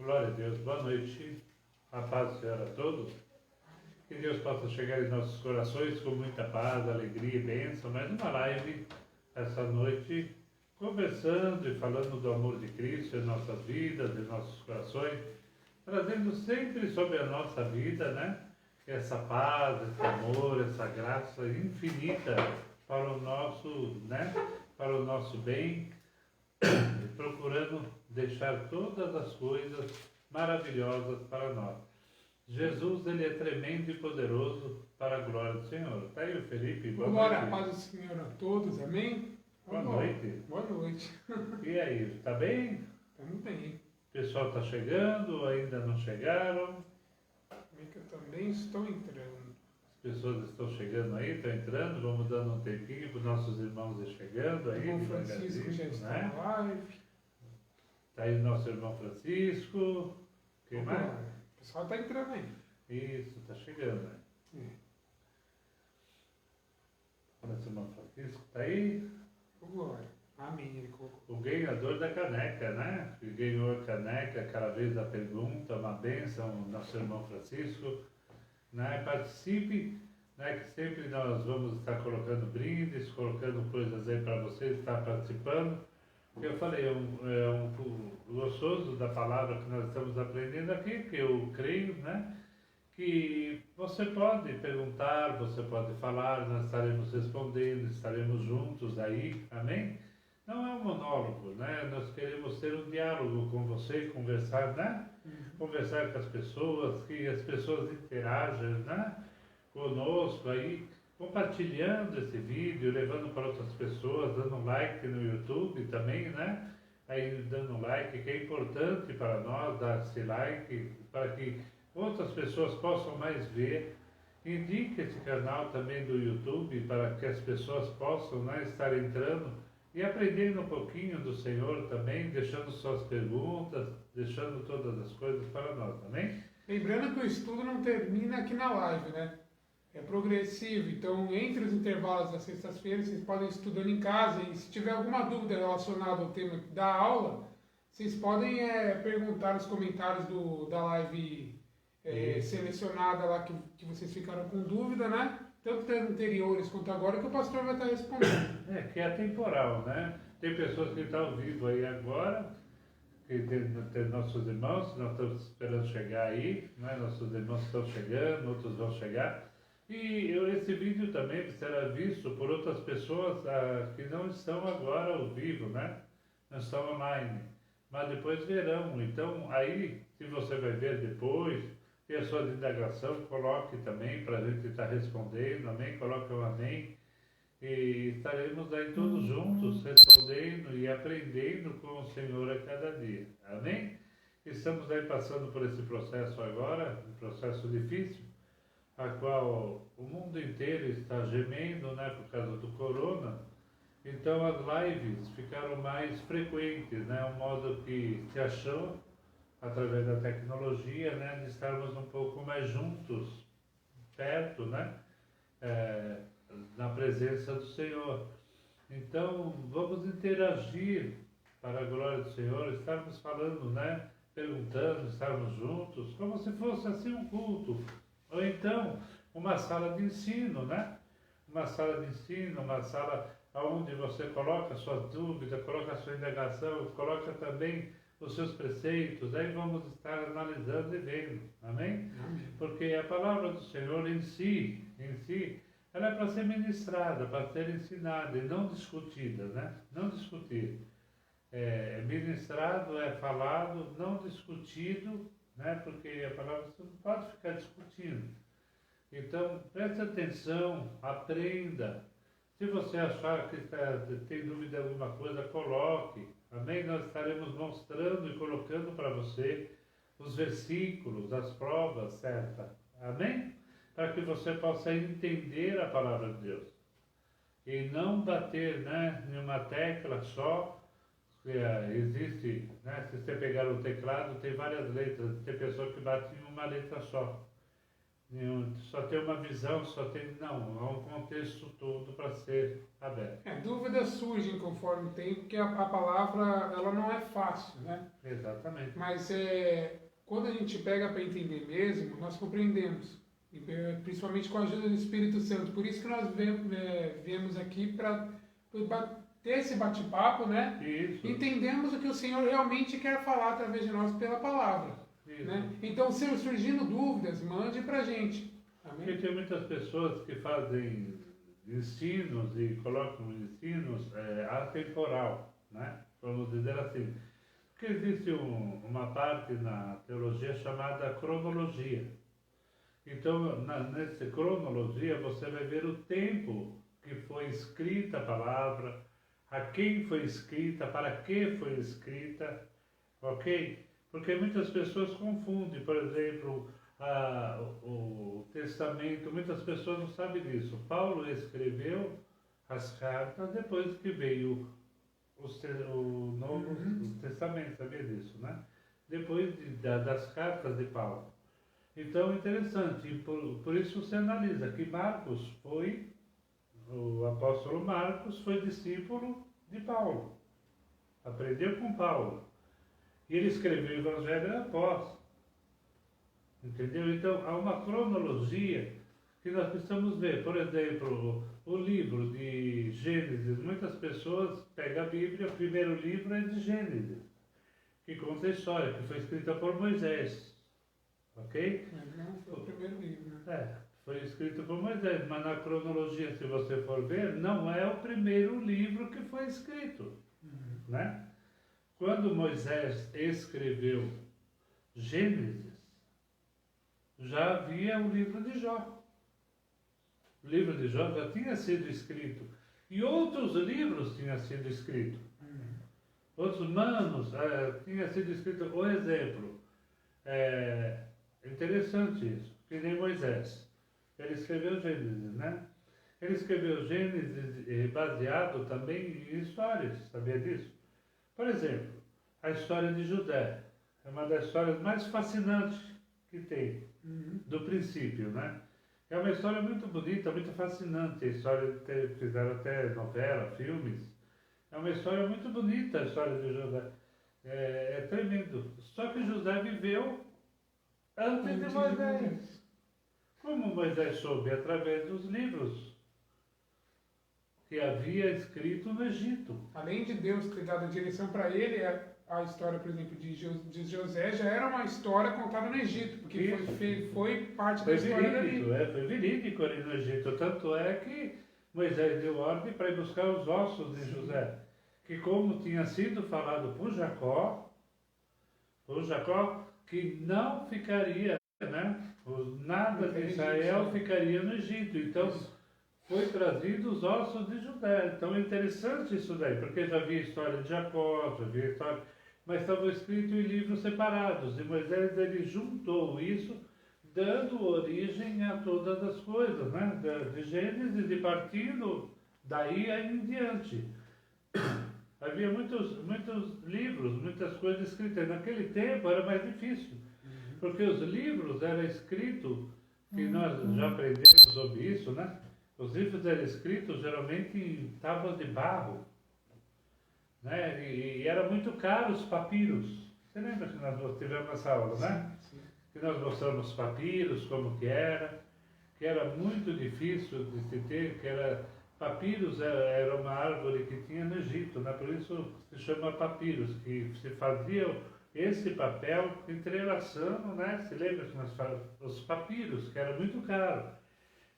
Glória a Deus, boa noite, a paz do Senhor a todos. Que Deus possa chegar em nossos corações com muita paz, alegria e bênção. Mais uma live essa noite, conversando e falando do amor de Cristo em nossas vidas, em nossos corações, trazendo sempre sobre a nossa vida, né? Essa paz, esse amor, essa graça infinita para o nosso, né? Para o nosso bem, procurando deixar todas as coisas maravilhosas para nós. Jesus, ele é tremendo e poderoso para a glória do Senhor. Está aí o Felipe. Glória, a paz do Senhor a todos, amém? Boa noite. Boa noite. E aí, está bem? Estamos bem. O pessoal está chegando, ainda não chegaram? Eu também estou entrando. As pessoas estão chegando aí, estão entrando, vamos dando um tempinho para os nossos irmãos ir chegando aí. O irmão Francisco já está né? na live. Está aí o nosso irmão Francisco. Quem mais? O pessoal está entrando aí. Isso, está chegando, né? Nosso irmão Francisco está aí. Glória. Amém. Ele colocou. O ganhador da caneca, né? Que ganhou a caneca aquela vez da pergunta, uma bênção, nosso irmão Francisco. Né? Participe, né? Que sempre nós vamos estar colocando brindes, colocando coisas aí para você estar participando. Eu falei, é um gostoso da palavra que nós estamos aprendendo aqui, que eu creio, né? Que você pode perguntar, você pode falar, nós estaremos respondendo, estaremos juntos aí, amém? Não é um monólogo, né? Nós queremos ter um diálogo com você, conversar, né? Conversar com as pessoas, que as pessoas interajam, né? Conosco aí, compartilhando esse vídeo, levando para outras pessoas, dando um like no YouTube também, né? Aí dando um like, que é importante para nós dar esse like, para que outras pessoas possam mais ver. Indique esse canal também do YouTube para que as pessoas possam, né, estar entrando e aprendendo um pouquinho do Senhor também, deixando suas perguntas, deixando todas as coisas para nós, amém? Lembrando que o estudo não termina aqui na live, né? É progressivo, então entre os intervalos das sextas-feiras vocês podem ir estudando em casa e se tiver alguma dúvida relacionada ao tema da aula, vocês podem perguntar nos comentários da live selecionada lá que vocês ficaram com dúvida, né? Tanto das anteriores quanto agora, que o pastor vai estar respondendo. Que é atemporal, né? Tem pessoas que estão ao vivo aí agora, que tem nossos irmãos, nós estamos esperando chegar aí, né? Nossos irmãos estão chegando, outros vão chegar. E esse vídeo também será visto por outras pessoas que não estão agora ao vivo, né? Não estão online, mas depois verão. Então, aí, se você vai ver depois, tem a sua indagação, coloque também para a gente estar respondendo, amém? Coloque um amém. E estaremos aí todos juntos, respondendo e aprendendo com o Senhor a cada dia, amém? Estamos aí passando por esse processo agora, um processo difícil, a qual o mundo inteiro está gemendo, né, por causa do corona. Então as lives ficaram mais frequentes, né, um modo que se achou, através da tecnologia, né, de estarmos um pouco mais juntos, perto, né, na presença do Senhor. Então vamos interagir para a glória do Senhor, estarmos falando, né, perguntando, estarmos juntos, como se fosse assim um culto. Ou então, uma sala de ensino, né? Uma sala de ensino, uma sala onde você coloca suas dúvidas, coloca a sua indagação, coloca também os seus preceitos, aí vamos estar analisando e vendo, amém? Amém. Porque a palavra do Senhor em si, ela é para ser ministrada, para ser ensinada e não discutida, né? Não discutir. Ministrado é falado, não discutido, né? Porque a palavra você não pode ficar discutindo. Então, preste atenção, aprenda. Se você achar que tem dúvida em alguma coisa, coloque. Amém? Nós estaremos mostrando e colocando para você os versículos, as provas certas. Amém? Para que você possa entender a palavra de Deus. E não bater, né, em uma tecla só. Existe, né, se você pegar o teclado, tem várias letras, tem pessoa que bate em uma letra só. só tem uma visão, só tem. Não, há um contexto todo para ser aberto. Dúvidas surgem conforme o tempo, porque a palavra ela não é fácil, né? Exatamente. Mas quando a gente pega para entender mesmo, nós compreendemos. Principalmente com a ajuda do Espírito Santo. Por isso que nós viemos aqui para ter esse bate-papo, né? Isso. Entendemos o que o Senhor realmente quer falar através de nós pela palavra. Né? Então, se surgindo dúvidas, mande para a gente. Amém? Porque tem muitas pessoas que fazem ensinos e colocam ensinos atemporal, né? Vamos dizer assim. Porque existe uma parte na teologia chamada cronologia. Então, nessa cronologia, você vai ver o tempo que foi escrita a palavra, a quem foi escrita, para que foi escrita, ok? Porque muitas pessoas confundem, por exemplo, o testamento, muitas pessoas não sabem disso. Paulo escreveu as cartas depois que veio o Novo Testamento, sabia disso, né? Depois das cartas de Paulo. Então, interessante, e por isso você analisa que o apóstolo Marcos foi discípulo de Paulo, aprendeu com Paulo, e ele escreveu o Evangelho após, entendeu? Então, há uma cronologia que nós precisamos ver. Por exemplo, o livro de Gênesis, muitas pessoas pegam a Bíblia, o primeiro livro é de Gênesis, que conta a história, que foi escrita por Moisés. Ok? Não, foi o primeiro livro, né? Foi escrito por Moisés, mas na cronologia, se você for ver, não é o primeiro livro que foi escrito, né? Quando Moisés escreveu Gênesis, já havia o livro de Jó. O livro de Jó já tinha sido escrito. E outros livros tinham sido escritos. Outros manos tinha sido escrito. Por exemplo, interessante isso, que nem Moisés. Ele escreveu Gênesis, né? Ele escreveu Gênesis baseado também em histórias, sabia disso? Por exemplo, a história de José é uma das histórias mais fascinantes que tem, do princípio, né? É uma história muito bonita, muito fascinante, a história fizeram até novela, filmes. É uma história muito bonita, a história de José. É tremendo. Só que José viveu antes de Moisés. Como Moisés soube? Através dos livros que havia escrito no Egito. Além de Deus ter dado a direção para ele, a história, por exemplo, de José já era uma história contada no Egito, porque foi parte da história dali. Foi verídico ali no Egito. Tanto é que Moisés deu ordem para ir buscar os ossos de José. Que como tinha sido falado por Jacó, que não ficaria, né? Nada de Israel ficaria no Egito. Então, foi trazido os ossos de José. Então é interessante isso daí, porque já havia história de Jacó, já havia história, mas estavam escritos em livros separados. E Moisés ele juntou isso, dando origem a todas as coisas, né? De Gênesis e partindo daí em diante. Havia muitos livros, muitas coisas escritas. Naquele tempo era mais difícil, porque os livros eram escritos, que nós já aprendemos sobre isso, né? Os livros eram escritos geralmente em tábuas de barro, né? E era muito caro os papiros. Você lembra que nós tivemos essa aula, né? Sim. Que nós mostramos papiros, como que era muito difícil de se ter, papiros era uma árvore que tinha no Egito, né? Por isso se chama papiros, que se fazia esse papel entrelaçando, né? Se lembra que nós falamos os papiros, que era muito caro.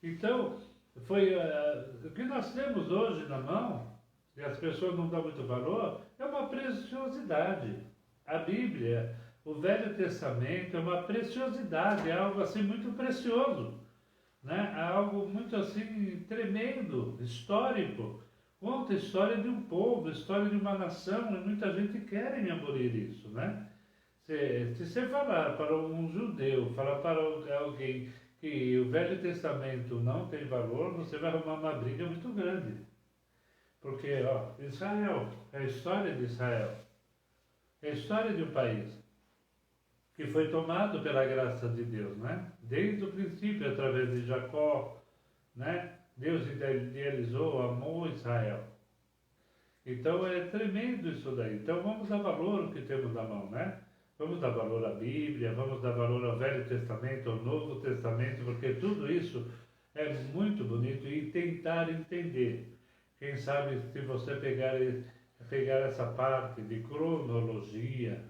Então, o que nós temos hoje na mão, e as pessoas não dão muito valor, é uma preciosidade. A Bíblia, o Velho Testamento é uma preciosidade, é algo assim muito precioso, né? É algo muito assim tremendo, histórico. Conta a história de um povo, a história de uma nação, e muita gente quer abolir isso, né? Se você falar para um judeu, falar para alguém que o Velho Testamento não tem valor, você vai arrumar uma briga muito grande. Porque, Israel, é a história de Israel. É a história de um país. que foi tomado pela graça de Deus, né? Desde o princípio, através de Jacó, né? Deus idealizou, amou Israel. Então é tremendo isso daí. Então vamos dar valor ao que temos na mão, né? Vamos dar valor à Bíblia, vamos dar valor ao Velho Testamento, ao Novo Testamento, porque tudo isso é muito bonito e tentar entender. Quem sabe se você pegar essa parte de cronologia,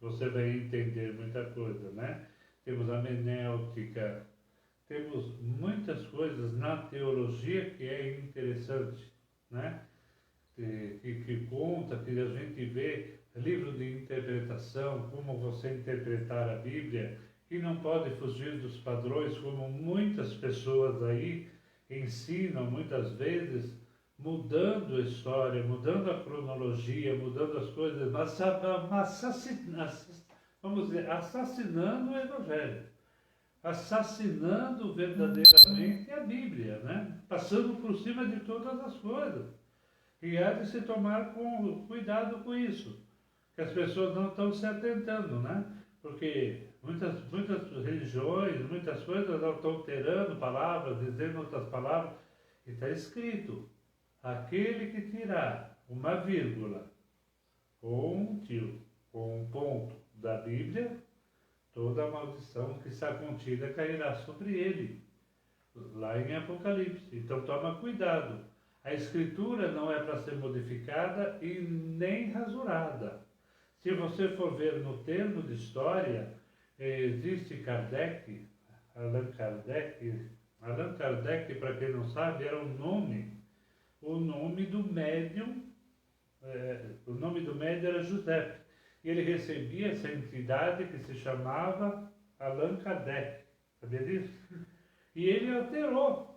você vai entender muita coisa, né? Temos a menéutica, temos muitas coisas na teologia que é interessante, né? Que conta, que a gente vê livro de interpretação, como você interpretar a Bíblia, que não pode fugir dos padrões, como muitas pessoas aí ensinam, muitas vezes, mudando a história, mudando a cronologia, mudando as coisas, mas vamos dizer, assassinando o Evangelho, assassinando verdadeiramente a Bíblia, né? Passando por cima de todas as coisas. E há de se tomar cuidado com isso, que as pessoas não estão se atentando, né? Porque muitas religiões, muitas coisas não estão alterando palavras, dizendo outras palavras, e está escrito: aquele que tirar uma vírgula, ou um tio, ou um ponto da Bíblia, toda a maldição que está contida cairá sobre ele, lá em Apocalipse. Então toma cuidado. A Escritura não é para ser modificada e nem rasurada. Se você for ver no termo de história, existe Kardec, Allan Kardec, para quem não sabe, era o nome do médium, o nome do médium era José. E ele recebia essa entidade que se chamava Allan Kardec, sabia disso? E ele alterou.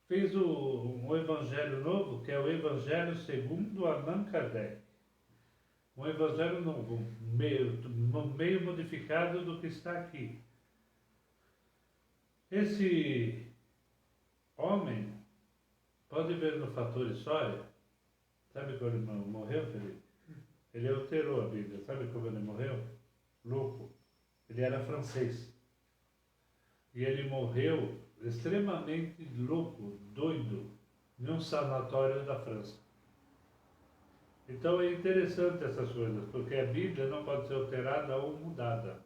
Fez um evangelho novo, que é o Evangelho segundo Allan Kardec. Um evangelho novo, meio modificado do que está aqui. Esse homem, pode ver no fator história, sabe quando ele morreu, Felipe? Ele alterou a Bíblia, sabe como ele morreu? Louco. Ele era francês. E ele morreu extremamente louco, doido, num sanatório da França. Então é interessante essas coisas, porque a Bíblia não pode ser alterada ou mudada.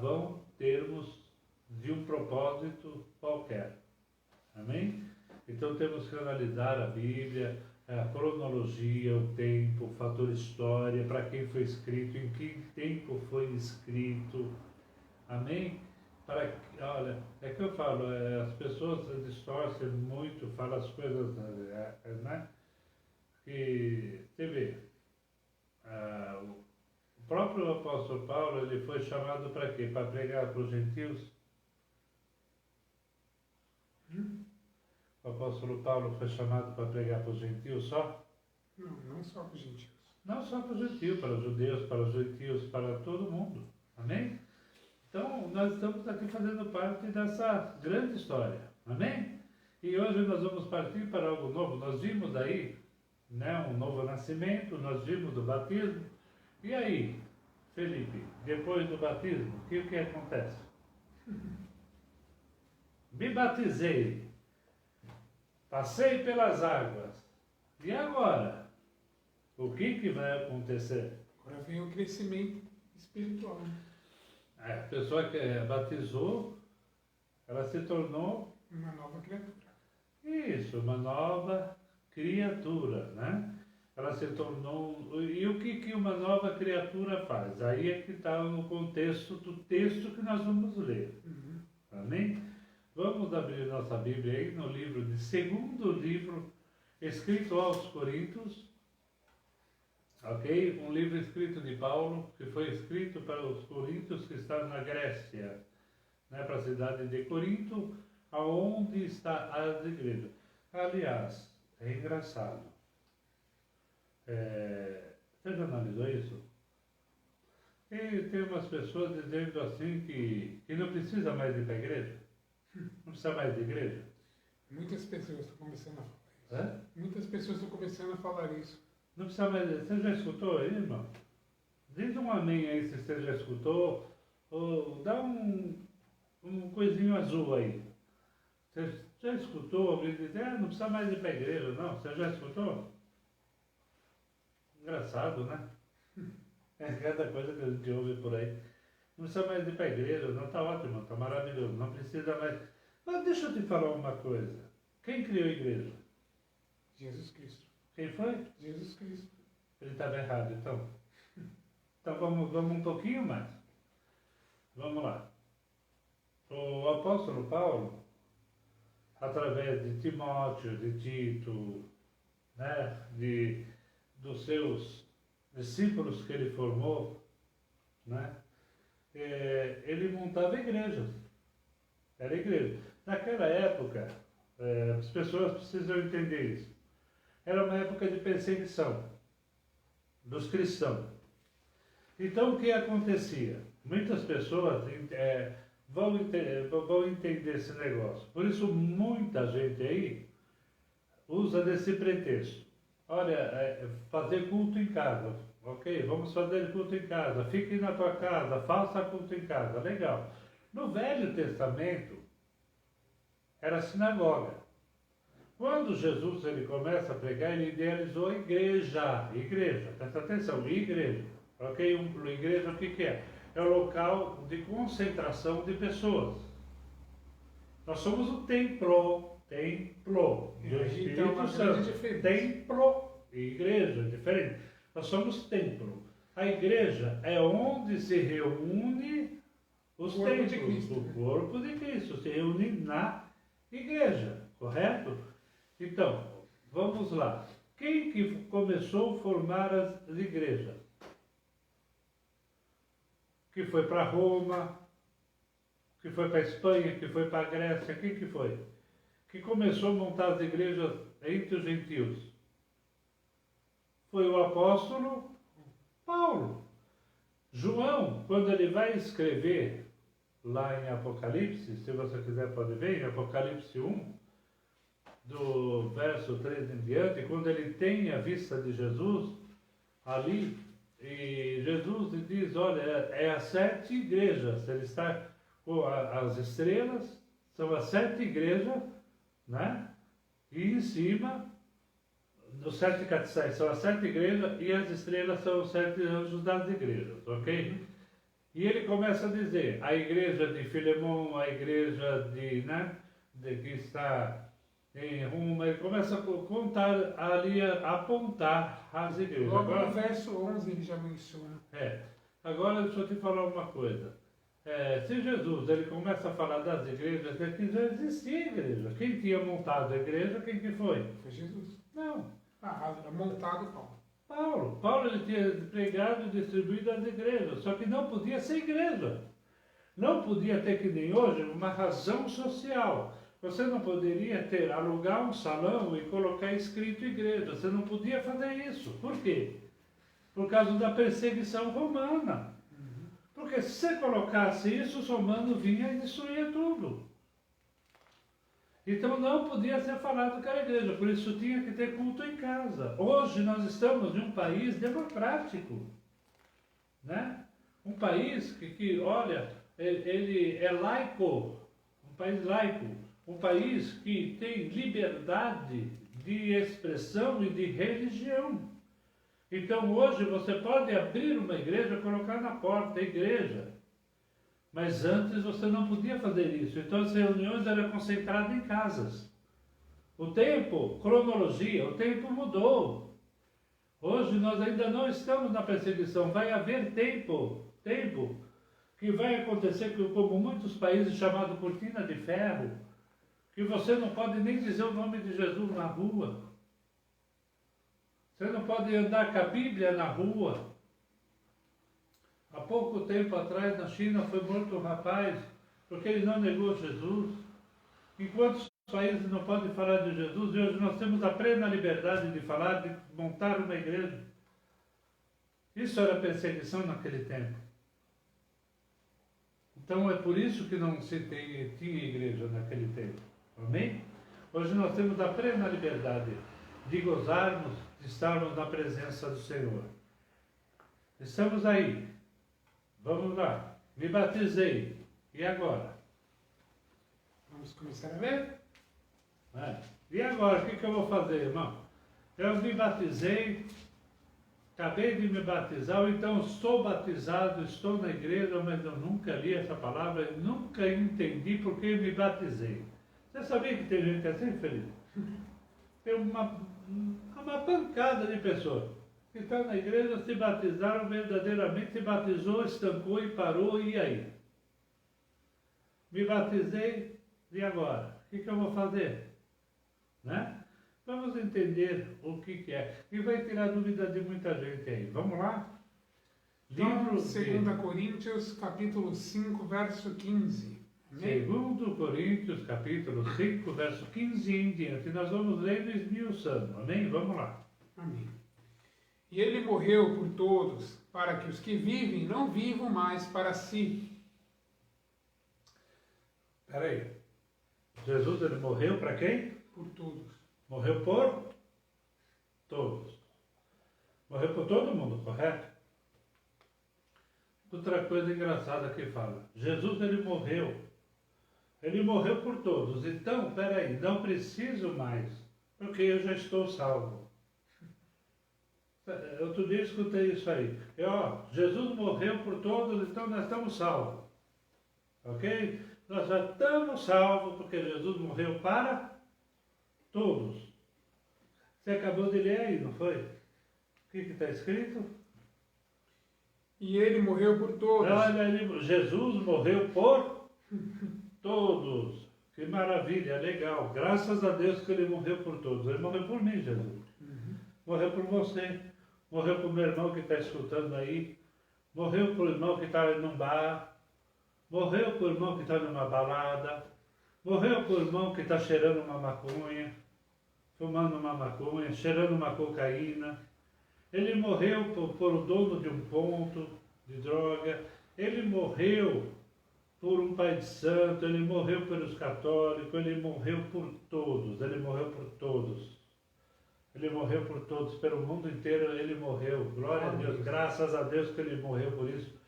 Vão termos de um propósito qualquer. Amém? Então temos que analisar a Bíblia, a cronologia, o tempo, o fator história, para quem foi escrito, em que tempo foi escrito. Amém? Olha, é que eu falo, as pessoas distorcem muito, falam as coisas, né? Que, você vê, o próprio apóstolo Paulo, ele foi chamado para quê? Para pregar para os gentios? O apóstolo Paulo foi chamado para pregar para os gentios só? Não só para os gentios. Não só para os gentios, para os judeus, para os gentios, para todo mundo. Amém? Então, nós estamos aqui fazendo parte dessa grande história. Amém? E hoje nós vamos partir para algo novo. Nós vimos aí, né, um novo nascimento, nós vimos do batismo. E aí, Felipe, depois do batismo, o que acontece? Me batizei, passei pelas águas. E agora? O que vai acontecer? Agora vem o crescimento espiritual. A pessoa que batizou, ela se tornou uma nova criatura. Isso, uma nova criatura, né? Ela se tornou... E o que uma nova criatura faz? Aí é que está no contexto do texto que nós vamos ler. Amém? Vamos abrir nossa Bíblia aí no livro de segundo livro, escrito aos Coríntios. Ok? Um livro escrito de Paulo, que foi escrito para os coríntios que estão na Grécia, né, para a cidade de Corinto, aonde está as igrejas. Aliás, é engraçado. Você já analisou isso? E tem umas pessoas dizendo assim que não precisa mais ir para a igreja. Não precisa mais de igreja. Muitas pessoas estão começando a falar isso. É? Muitas pessoas estão começando a falar isso. Não precisa mais. Você já escutou aí, irmão? Diz um amém aí se você já escutou, ou dá um coisinho azul aí. Você já escutou alguém dizer, não precisa mais ir para a igreja, não? Você já escutou? Engraçado, né? É cada coisa que a gente ouve por aí. Não precisa mais ir para a igreja, não, está ótimo, está maravilhoso, não precisa mais. Mas deixa eu te falar uma coisa. Quem criou a igreja? Jesus Cristo. Quem foi? Jesus Cristo. Ele estava errado, então. Então vamos um pouquinho mais. Vamos lá. O apóstolo Paulo, através de Timóteo, de Tito, né, dos seus discípulos que ele formou, né, ele montava igrejas. Era igreja. Naquela época, as pessoas precisam entender isso. Era uma época de perseguição dos cristãos. Então, o que acontecia? Muitas pessoas vão entender esse negócio. Por isso, muita gente aí usa desse pretexto. Olha, fazer culto em casa. Ok, vamos fazer culto em casa. Fique na tua casa, faça culto em casa. Legal. No Velho Testamento, era sinagoga. Quando Jesus ele começa a pregar, ele idealizou a igreja. Igreja, presta atenção, igreja. Ok? Igreja o que é? É o local de concentração de pessoas. Nós somos o templo do Espírito Santo. Templo e igreja, diferente. Nós somos templo. A igreja é onde se reúne os templos do corpo de Cristo. Se reúne na igreja, correto? Então, vamos lá. Quem que começou a formar as igrejas? Que foi para Roma, que foi para a Espanha, que foi para a Grécia, quem que foi? Que começou a montar as igrejas entre os gentios? Foi o apóstolo Paulo. João, quando ele vai escrever lá em Apocalipse, se você quiser pode ver, em Apocalipse 1, do verso 3 em diante, quando ele tem a vista de Jesus, ali, e Jesus diz, olha, é as 7 igrejas, ele está com as estrelas, são as 7 igrejas, né? E em cima, dos 7 castiçais, são as 7 igrejas, e as estrelas são os 7 anjos das igrejas, ok? E ele começa a dizer, a igreja de Filemon, a igreja que está em Roma, ele começa a contar ali, a apontar as igrejas. Logo agora, no verso 11 ele já menciona. Agora deixa eu te falar uma coisa. Se Jesus ele começa a falar das igrejas, é que já existia igreja. Quem tinha montado a igreja, quem que foi? Foi Jesus. Não. Montado Paulo. Paulo ele tinha pregado e distribuído as igrejas, só que não podia ser igreja. Não podia ter, que nem hoje, uma razão social. Você não poderia alugar um salão e colocar escrito igreja. Você não podia fazer isso. Por quê? Por causa da perseguição romana. Porque se você colocasse isso, os romanos vinham e destruíam tudo. Então não podia ser falado que era igreja, por isso tinha que ter culto em casa. Hoje nós estamos em um país democrático, né? Um país que olha, ele é laico, um país laico, um país que tem liberdade de expressão e de religião. Então hoje você pode abrir uma igreja e colocar na porta, igreja. Mas antes você não podia fazer isso. Então as reuniões eram concentradas em casas. O tempo, cronologia, o tempo mudou. Hoje nós ainda não estamos na perseguição. Vai haver tempo que vai acontecer como muitos países chamado cortina de ferro, que você não pode nem dizer o nome de Jesus na rua. Você não pode andar com a Bíblia na rua. Há pouco tempo atrás, na China, foi morto um rapaz porque ele não negou Jesus. Enquanto os países não podem falar de Jesus, e hoje nós temos a plena liberdade de falar, de montar uma igreja. Isso era perseguição naquele tempo. Então é por isso que não se tinha igreja naquele tempo. Amém? Hoje nós temos a plena liberdade de gozarmos, de estarmos na presença do Senhor. Estamos aí. Vamos lá. Me batizei. E agora? Vamos começar a ler? E agora? O que eu vou fazer, irmão? Eu me batizei, acabei de me batizar, ou então sou batizado, estou na igreja, mas eu nunca li essa palavra, nunca entendi por que me batizei. Você sabia que tem gente assim, Felipe? Tem uma pancada de pessoas que estão na igreja, se batizaram verdadeiramente, se batizou, estancou e parou, e aí? Me batizei, e agora? O que eu vou fazer? Né? Vamos entender o que é. E vai tirar dúvida de muita gente aí. Vamos lá? Então, Livro 2 Coríntios, capítulo 5, verso 15. Amém? 2 Coríntios, capítulo 5, verso 15 em diante. Nós vamos lendo e esmiuçando. Amém? Vamos lá. Amém. E ele morreu por todos, para que os que vivem não vivam mais para si. Espera aí. Jesus, ele morreu para quem? Por todos. Morreu por todos. Morreu por todo mundo, correto? Outra coisa engraçada que fala. Jesus, ele morreu. Ele morreu por todos. Então, espera aí, não preciso mais, porque eu já estou salvo. Outro dia eu escutei isso aí. Jesus morreu por todos, então nós estamos salvos. Ok? Nós já estamos salvos porque Jesus morreu para todos. Você acabou de ler aí, não foi? O que está escrito? E ele morreu por todos. Olha, Jesus morreu por todos. Que maravilha, legal. Graças a Deus que ele morreu por todos. Ele morreu por mim, Jesus. Morreu por você. Morreu por meu irmão que está escutando aí. Morreu por irmão que está num bar. Morreu por irmão que está numa balada. Morreu por irmão que está cheirando uma maconha. Fumando uma maconha, cheirando uma cocaína. Ele morreu por o dono de um ponto de droga. Ele morreu por um pai de santo. Ele morreu pelos católicos. Ele morreu por todos. Ele morreu por todos. Ele morreu por todos, pelo mundo inteiro ele morreu. Glória a Deus, graças a Deus que ele morreu por isso.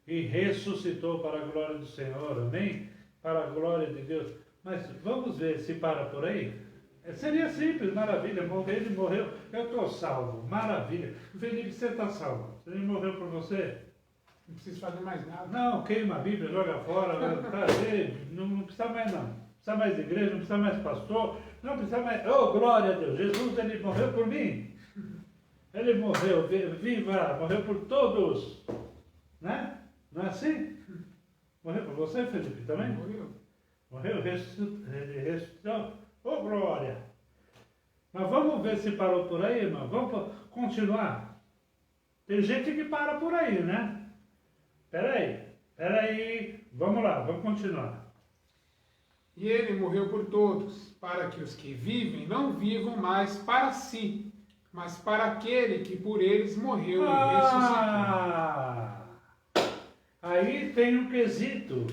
E ressuscitou para a glória do Senhor, amém? Para a glória de Deus. Mas vamos ver se para por aí. Seria simples, maravilha, ele morreu, eu estou salvo, maravilha. Felipe, você está salvo, ele morreu por você? Não preciso fazer mais nada. Não, queima a Bíblia, joga fora, não precisa mais não. Não precisa mais de igreja, não precisa mais pastor, não precisa mais... Oh, glória a Deus, Jesus, ele morreu por mim. Ele morreu, viva, morreu por todos. Né? Não é assim? Morreu por você, Felipe, também? Morreu. Morreu, ressuscitou. Oh, glória! Mas vamos ver se parou por aí, irmão. Vamos continuar. Tem gente que para por aí, né? Peraí. Vamos lá, vamos continuar. E ele morreu por todos, para que os que vivem não vivam mais para si, mas para aquele que por eles morreu e ressuscitou. Aí tem um quesito.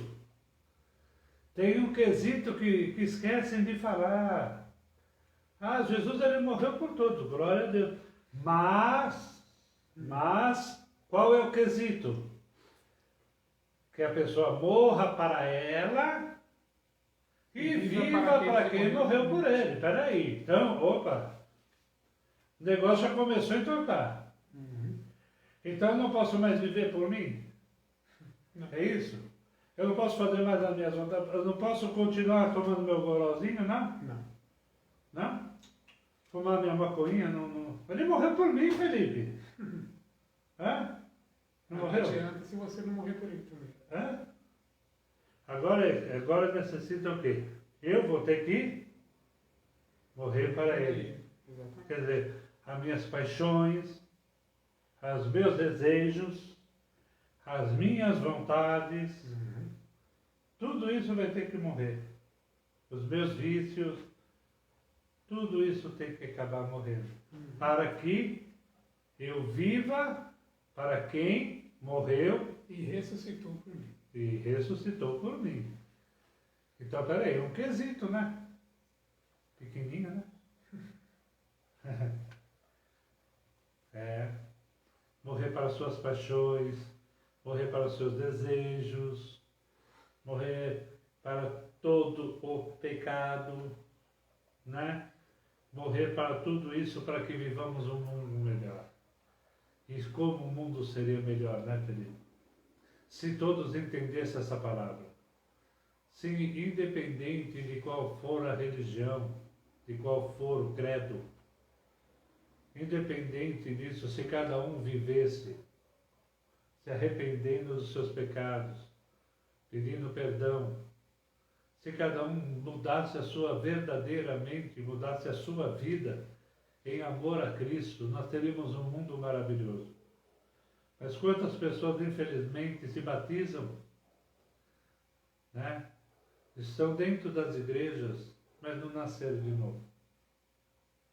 Tem um quesito que esquecem de falar. Jesus ele morreu por todos, glória a Deus. Mas, qual é o quesito? Que a pessoa morra para ela e viva para quem morreu por ele. Peraí, então, opa, o negócio já começou a entortar. Então eu não posso mais viver por mim? Não. É isso? Eu não posso fazer mais as minhas vontades? Eu não posso continuar tomando meu gorozinho, não? Não? Fumar minha maconhinha? Não. Ele morreu por mim, Felipe. Hã? Não morreu? Não adianta se você não morrer por ele também. Hã? Agora necessita o quê? Eu vou ter que morrer para ele. Exatamente. Quer dizer, as minhas paixões, os meus desejos, as minhas vontades, tudo isso vai ter que morrer. Os meus vícios, tudo isso tem que acabar morrendo. Para que eu viva para quem morreu E ressuscitou por mim. e ressuscitou por mim. Então, peraí, é um quesito, né? Pequenininho, né? Morrer para suas paixões, morrer para os seus desejos, morrer para todo o pecado, né? Morrer para tudo isso para que vivamos um mundo melhor. E como o mundo seria melhor, né, Felipe? Se todos entendessem essa palavra. Se independente de qual for a religião, de qual for o credo, independente disso, se cada um vivesse se arrependendo dos seus pecados, pedindo perdão, se cada um mudasse a sua verdadeiramente, mudasse a sua vida em amor a Cristo, nós teríamos um mundo maravilhoso. Mas quantas pessoas, infelizmente, se batizam, né? Estão dentro das igrejas, mas não nasceram de novo.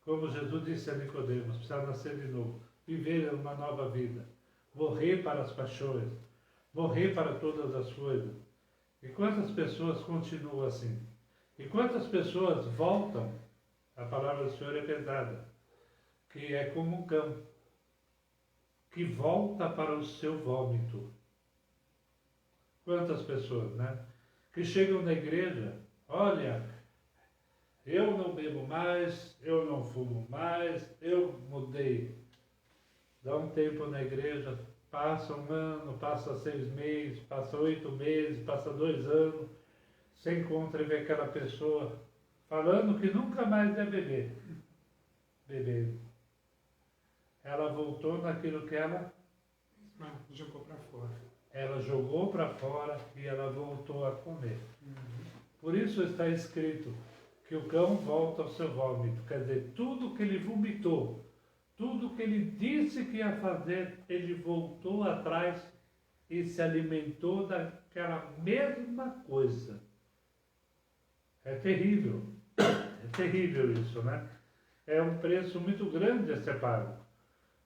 Como Jesus disse a Nicodemos, precisa nascer de novo, viver uma nova vida, morrer para as paixões, morrer para todas as coisas. E quantas pessoas continuam assim? E quantas pessoas voltam? A palavra do Senhor é pesada, que é como um cão, que volta para o seu vômito. Quantas pessoas, né? Que chegam na igreja, olha, eu não bebo mais, eu não fumo mais, eu mudei. Dá um tempo na igreja, passa um ano, passa 6 meses, passa 8 meses, passa 2 anos, você encontra e vê aquela pessoa falando que nunca mais vai beber. Bebendo. Ela voltou naquilo que ela jogou para fora. Ela jogou para fora e ela voltou a comer. Por isso está escrito que o cão volta ao seu vômito. Quer dizer, tudo que ele vomitou, tudo que ele disse que ia fazer, ele voltou atrás e se alimentou daquela mesma coisa. É terrível isso, né? É um preço muito grande a ser pago.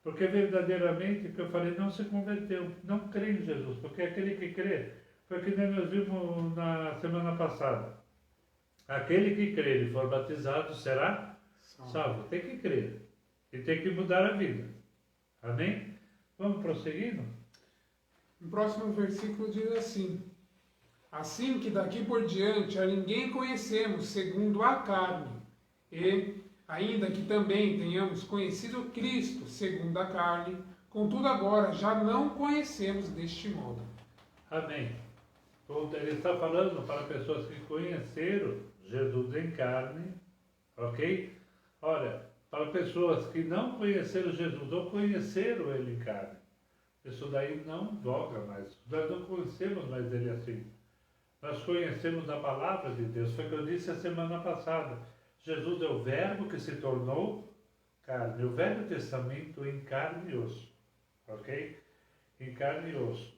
Porque verdadeiramente, que eu falei, não se converteu, não crê em Jesus. Porque aquele que crê, foi que nem nós vimos na semana passada. Aquele que crê e for batizado será salvo. Tem que crer. E tem que mudar a vida. Amém? Vamos prosseguindo? O próximo versículo diz assim: assim que daqui por diante a ninguém conhecemos segundo a carne, e, ainda que também tenhamos conhecido Cristo segundo a carne, contudo agora já não conhecemos deste modo. Amém. Ele está falando para pessoas que conheceram Jesus em carne, ok? Olha, para pessoas que não conheceram Jesus ou conheceram Ele em carne, isso daí não joga mais. Nós não conhecemos mais Ele assim. Nós conhecemos a palavra de Deus. Foi o que eu disse a semana passada. Jesus é o verbo que se tornou carne. O Velho Testamento em carne e osso. Ok? Em carne e osso.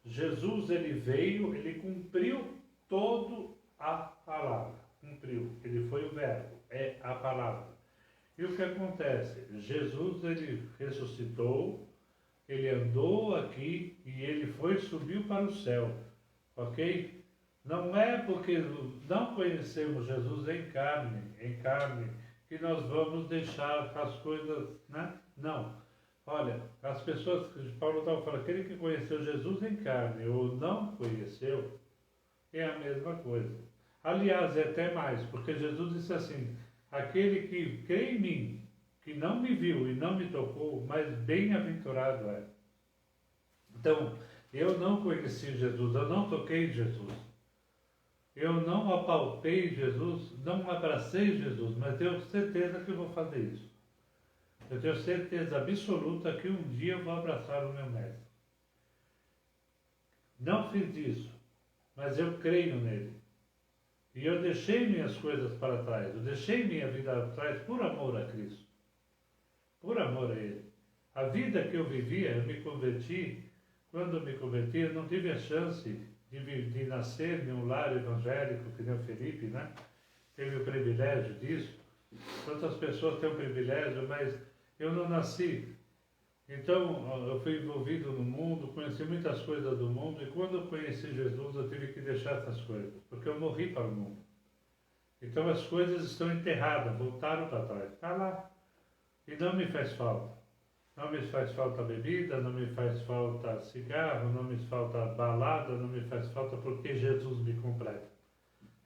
Jesus, ele veio, ele cumpriu toda a palavra. Cumpriu. Ele foi o verbo. É a palavra. E o que acontece? Jesus, ele ressuscitou, ele andou aqui e ele subiu para o céu. Ok? Não é porque não conhecemos Jesus em carne, que nós vamos deixar as coisas, né? Não. Olha, as pessoas, Paulo estava falando, aquele que conheceu Jesus em carne ou não conheceu, é a mesma coisa. Aliás, é até mais, porque Jesus disse assim, aquele que crê em mim, que não me viu e não me tocou, mas bem-aventurado é. Então, eu não conheci Jesus, eu não toquei Jesus. Eu não apalpei Jesus, não abracei Jesus, mas tenho certeza que eu vou fazer isso. Eu tenho certeza absoluta que um dia eu vou abraçar o meu mestre. Não fiz isso, mas eu creio nele. E eu deixei minhas coisas para trás, eu deixei minha vida para trás por amor a Cristo. Por amor a Ele. A vida que eu vivia, eu me converti, quando eu me converti, eu não tive a chance de nascer em um lar evangélico, que nem o Felipe, né? Teve o privilégio disso. Quantas pessoas têm o privilégio, mas eu não nasci. Então, eu fui envolvido no mundo, conheci muitas coisas do mundo, e quando eu conheci Jesus, eu tive que deixar essas coisas, porque eu morri para o mundo. Então, as coisas estão enterradas, voltaram para trás. Está lá. E não me faz falta. Não me faz falta bebida, não me faz falta cigarro, não me falta balada, não me faz falta porque Jesus me completa.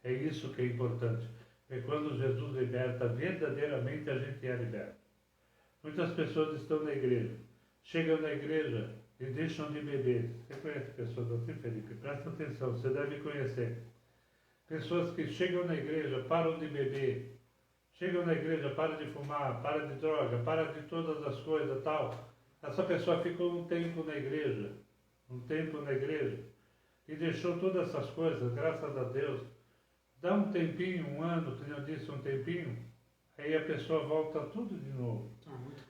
É isso que é importante. É quando Jesus liberta, verdadeiramente a gente é liberto. Muitas pessoas estão na igreja, chegam na igreja e deixam de beber. Você conhece pessoas assim, Felipe? Presta atenção, você deve conhecer. Pessoas que chegam na igreja, param de beber. Chegam na igreja, para de fumar, para de droga, para de todas as coisas tal. Essa pessoa ficou um tempo na igreja, e deixou todas essas coisas, graças a Deus. Dá um tempinho, um ano, que eu disse, um tempinho, aí a pessoa volta tudo de novo.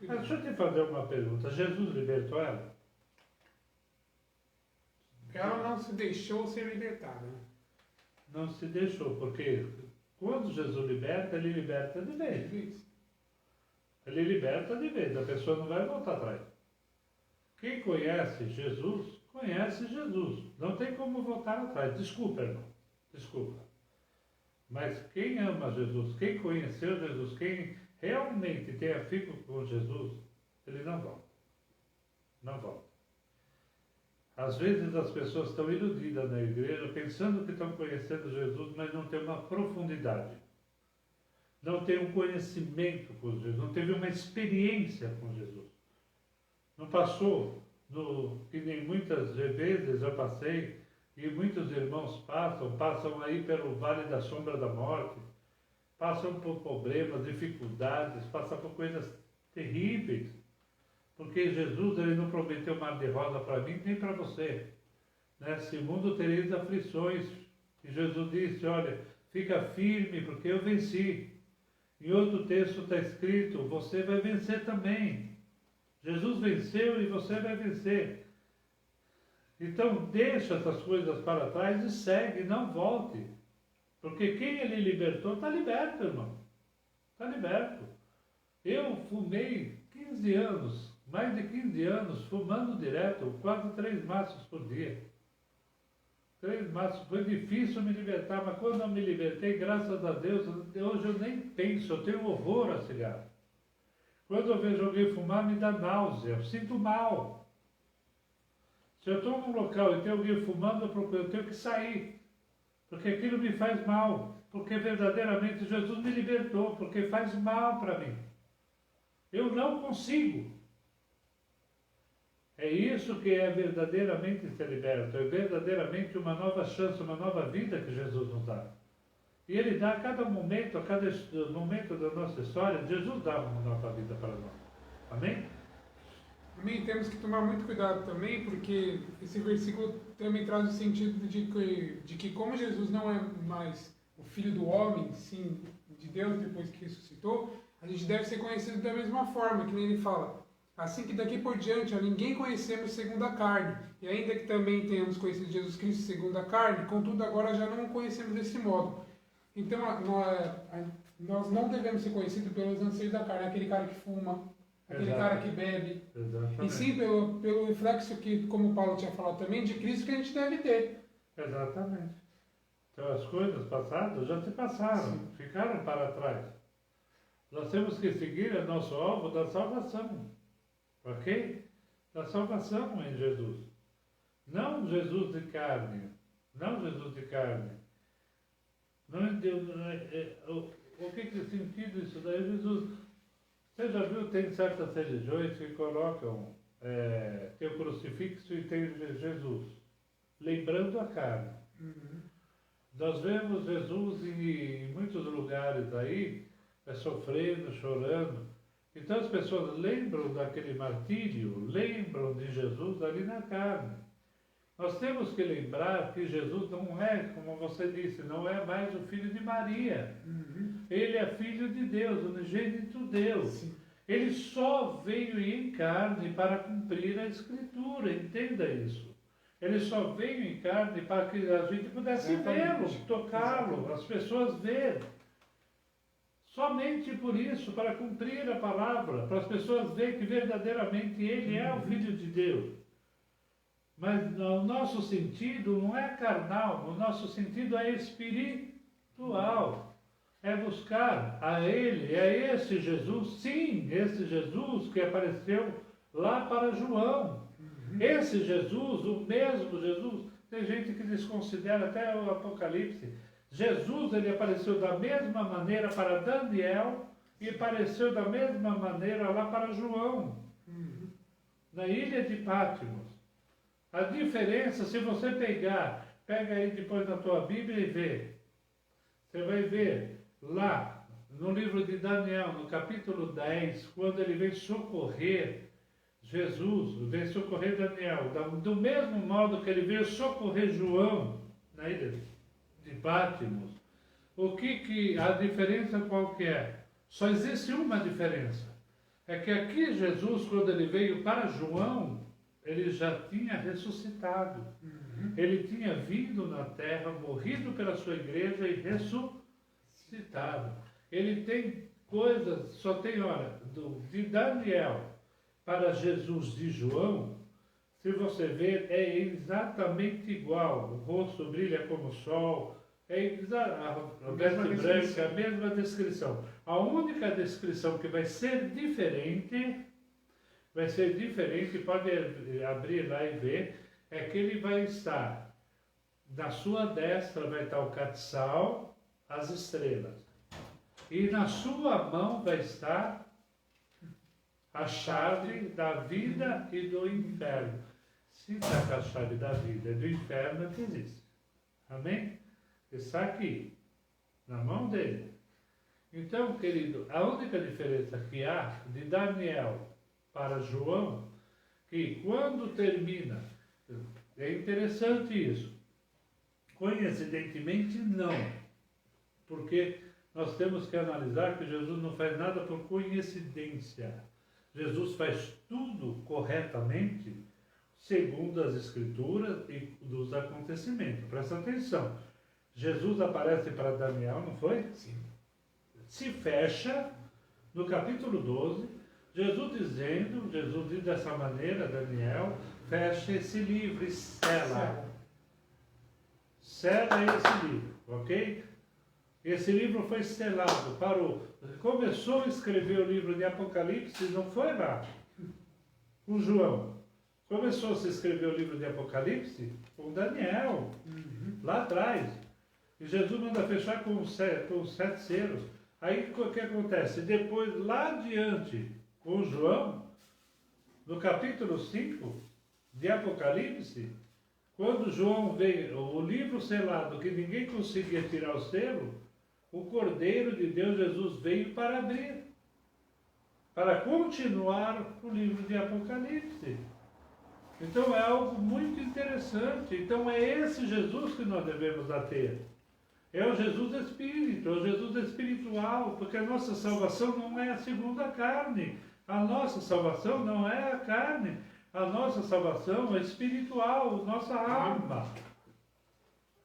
Mas deixa eu te fazer uma pergunta, Jesus libertou ela? Ela não se deixou ser libertada, né? Não se deixou, porque quando Jesus liberta, ele liberta de vez. Ele liberta de vez, a pessoa não vai voltar atrás. Quem conhece Jesus. Não tem como voltar atrás. Desculpa, irmão. Desculpa. Mas quem ama Jesus, quem conheceu Jesus, quem realmente tem afeto com Jesus, ele não volta. Não volta. Às vezes as pessoas estão iludidas na igreja, pensando que estão conhecendo Jesus, mas não tem uma profundidade. Não tem um conhecimento com Jesus, não teve uma experiência com Jesus. Não passou, que nem muitas vezes eu passei, e muitos irmãos passam aí pelo vale da sombra da morte, passam por problemas, dificuldades, passam por coisas terríveis. Porque Jesus, ele não prometeu mar de rosa para mim nem para você. Nesse mundo tereis aflições. E Jesus disse, olha, fica firme porque eu venci. Em outro texto está escrito, você vai vencer também. Jesus venceu e você vai vencer. Então deixa essas coisas para trás e segue, não volte. Porque quem ele libertou está liberto, irmão. Está liberto. Eu fumei 15 anos. Mais de 15 anos, fumando direto, quase 3 maços por dia. 3 maços, foi difícil me libertar, mas quando eu me libertei, graças a Deus, hoje eu nem penso, eu tenho horror a cigarro. Quando eu vejo alguém fumar, me dá náusea, eu sinto mal. Se eu estou num local e tem alguém fumando, eu tenho que sair, porque aquilo me faz mal, porque verdadeiramente Jesus me libertou, porque faz mal para mim. Eu não consigo. É isso que é verdadeiramente ser liberto, é verdadeiramente uma nova chance, uma nova vida que Jesus nos dá. E Ele dá a cada momento da nossa história, Jesus dá uma nova vida para nós. Amém? Amém. Temos que tomar muito cuidado também, porque esse versículo também traz o sentido de que como Jesus não é mais o Filho do homem, sim, de Deus depois que ressuscitou, a gente deve ser conhecido da mesma forma, que nem ele fala. Assim que daqui por diante a ninguém conhecemos segundo a carne, e ainda que também tenhamos conhecido Jesus Cristo segundo a carne, contudo agora já não o conhecemos desse modo. Então nós não devemos ser conhecidos pelos anseios da carne, aquele cara que fuma, aquele cara que bebe, Exatamente. e sim pelo reflexo que, como o Paulo tinha falado também, de Cristo que a gente deve ter. Exatamente. Então as coisas passadas já se passaram, Sim. Ficaram para trás. Nós temos que seguir o nosso alvo da salvação. Ok? Da salvação em Jesus. Não Jesus de carne. Não Jesus de carne. O que sentido isso daí? Jesus, você já viu, tem certas religiões que colocam, tem o crucifixo e tem Jesus, lembrando a carne. Nós vemos Jesus em muitos lugares aí, sofrendo, chorando. Então as pessoas lembram daquele martírio, lembram de Jesus ali na carne. Nós temos que lembrar que Jesus não é, como você disse, não é mais o filho de Maria. Ele é filho de Deus, unigênito Deus. Sim. Ele só veio em carne para cumprir a Escritura, entenda isso. Ele só veio em carne para que a gente pudesse vê-lo, tocá-lo, as pessoas verem. Somente por isso, para cumprir a palavra, para as pessoas verem que verdadeiramente Ele é o Filho de Deus. Mas o nosso sentido não é carnal, o nosso sentido é espiritual. É buscar a Ele, é esse Jesus, sim, esse Jesus que apareceu lá para João. Esse Jesus, o mesmo Jesus, tem gente que desconsidera até o Apocalipse. Jesus, ele apareceu da mesma maneira para Daniel e apareceu da mesma maneira lá para João, na ilha de Patmos. A diferença, se você pega aí depois na tua Bíblia e vê, você vai ver lá no livro de Daniel, no capítulo 10, quando ele vem socorrer Jesus, vem socorrer Daniel, do mesmo modo que ele veio socorrer João na ilha de Patmos. O que a diferença qual que é? Só existe uma diferença. É que aqui Jesus, quando ele veio para João, ele já tinha ressuscitado. Ele tinha vindo na terra, morrido pela sua igreja e ressuscitado. Ele tem coisas, só tem, olha, de Daniel para Jesus de João, se você ver, é exatamente igual. O rosto brilha como o sol, a veste branca, a mesma descrição. A única descrição que vai ser diferente, pode abrir lá e ver, é que ele vai estar, na sua destra vai estar o castiçal, as estrelas. E na sua mão vai estar a chave da vida e do inferno. Se está com a chave da vida e do inferno, não existe. Amém? Está aqui, na mão dele. Então, querido, a única diferença que há de Daniel para João, que quando termina, é interessante isso. Coincidentemente, não. Porque nós temos que analisar que Jesus não faz nada por coincidência. Jesus faz tudo corretamente, segundo as Escrituras e dos acontecimentos. Presta atenção. Jesus aparece para Daniel, não foi? Sim. Se fecha no capítulo 12, Jesus diz dessa maneira, Daniel, fecha esse livro e sela. Sela esse livro, ok? Esse livro foi selado começou a escrever o livro de Apocalipse, não foi lá com João. Começou a se escrever o livro de Apocalipse com Daniel, lá atrás. E Jesus manda fechar com os 7 selos. Aí o que acontece? Depois, lá adiante, com João, no capítulo 5 de Apocalipse, quando João veio, o livro selado, que ninguém conseguia tirar o selo, o Cordeiro de Deus, Jesus, veio para abrir, para continuar o livro de Apocalipse. Então é algo muito interessante. Então é esse Jesus que nós devemos ter. É o Jesus Espírito, é o Jesus espiritual, porque a nossa salvação não é segundo a carne. A nossa salvação não é a carne. A nossa salvação é espiritual, nossa alma.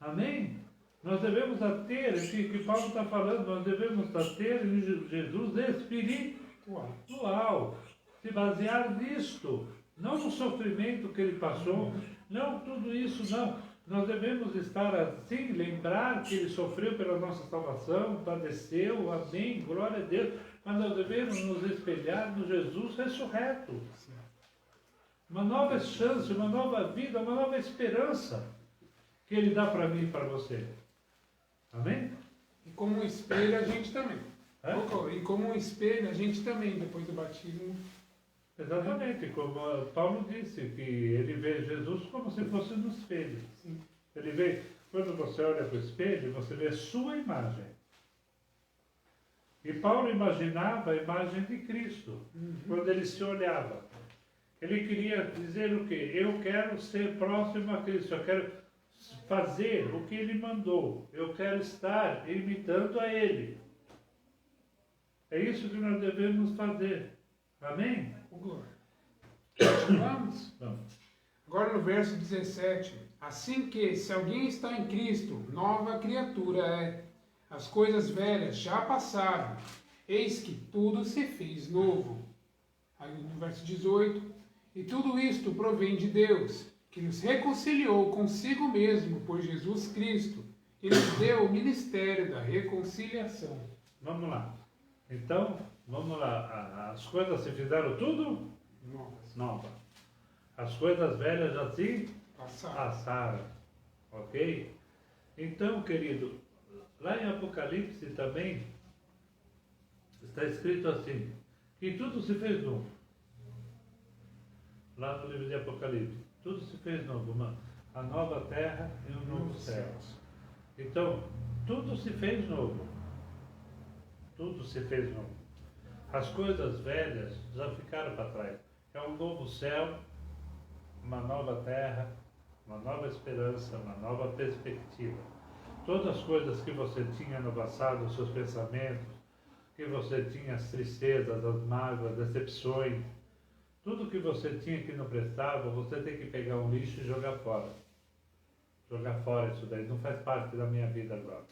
Amém? Nós devemos ter, que Paulo está falando, nós devemos ter em Jesus espiritual. Se basear nisto, não no sofrimento que ele passou, não tudo isso, não. Nós devemos estar assim, lembrar que ele sofreu pela nossa salvação, padeceu, amém, glória a Deus, mas nós devemos nos espelhar no Jesus ressurreto. Uma nova chance, uma nova vida, uma nova esperança que ele dá para mim e para você. Amém? E como um espelho a gente também. E como um espelho a gente também, depois do batismo. Exatamente, como Paulo disse, que ele vê Jesus como se fosse no espelho. Sim. Ele vê, quando você olha para o espelho, você vê a sua imagem. E Paulo imaginava a imagem de Cristo, quando ele se olhava. Ele queria dizer o quê? Eu quero ser próximo a Cristo, eu quero fazer o que ele mandou, eu quero estar imitando a ele. É isso que nós devemos fazer. Amém? Vamos? Agora no verso 17. Assim que, se alguém está em Cristo, nova criatura é. As coisas velhas já passaram, eis que tudo se fez novo. Aí no verso 18. E tudo isto provém de Deus, que nos reconciliou consigo mesmo por Jesus Cristo, e nos deu o ministério da reconciliação. Vamos lá. Então, vamos lá. As coisas se fizeram tudo nova. As coisas velhas já se passaram. Ok? Então, querido, lá em Apocalipse também está escrito assim, que tudo se fez novo. Lá no livro de Apocalipse, tudo se fez novo, a nova terra e um novo céu. Então, tudo se fez novo. Tudo se fez novo. As coisas velhas já ficaram para trás. É um novo céu, uma nova terra, uma nova esperança, uma nova perspectiva. Todas as coisas que você tinha no passado, os seus pensamentos, que você tinha as tristezas, as mágoas, as decepções, tudo que você tinha que não prestava, você tem que pegar um lixo e jogar fora. Jogar fora isso daí, não faz parte da minha vida agora.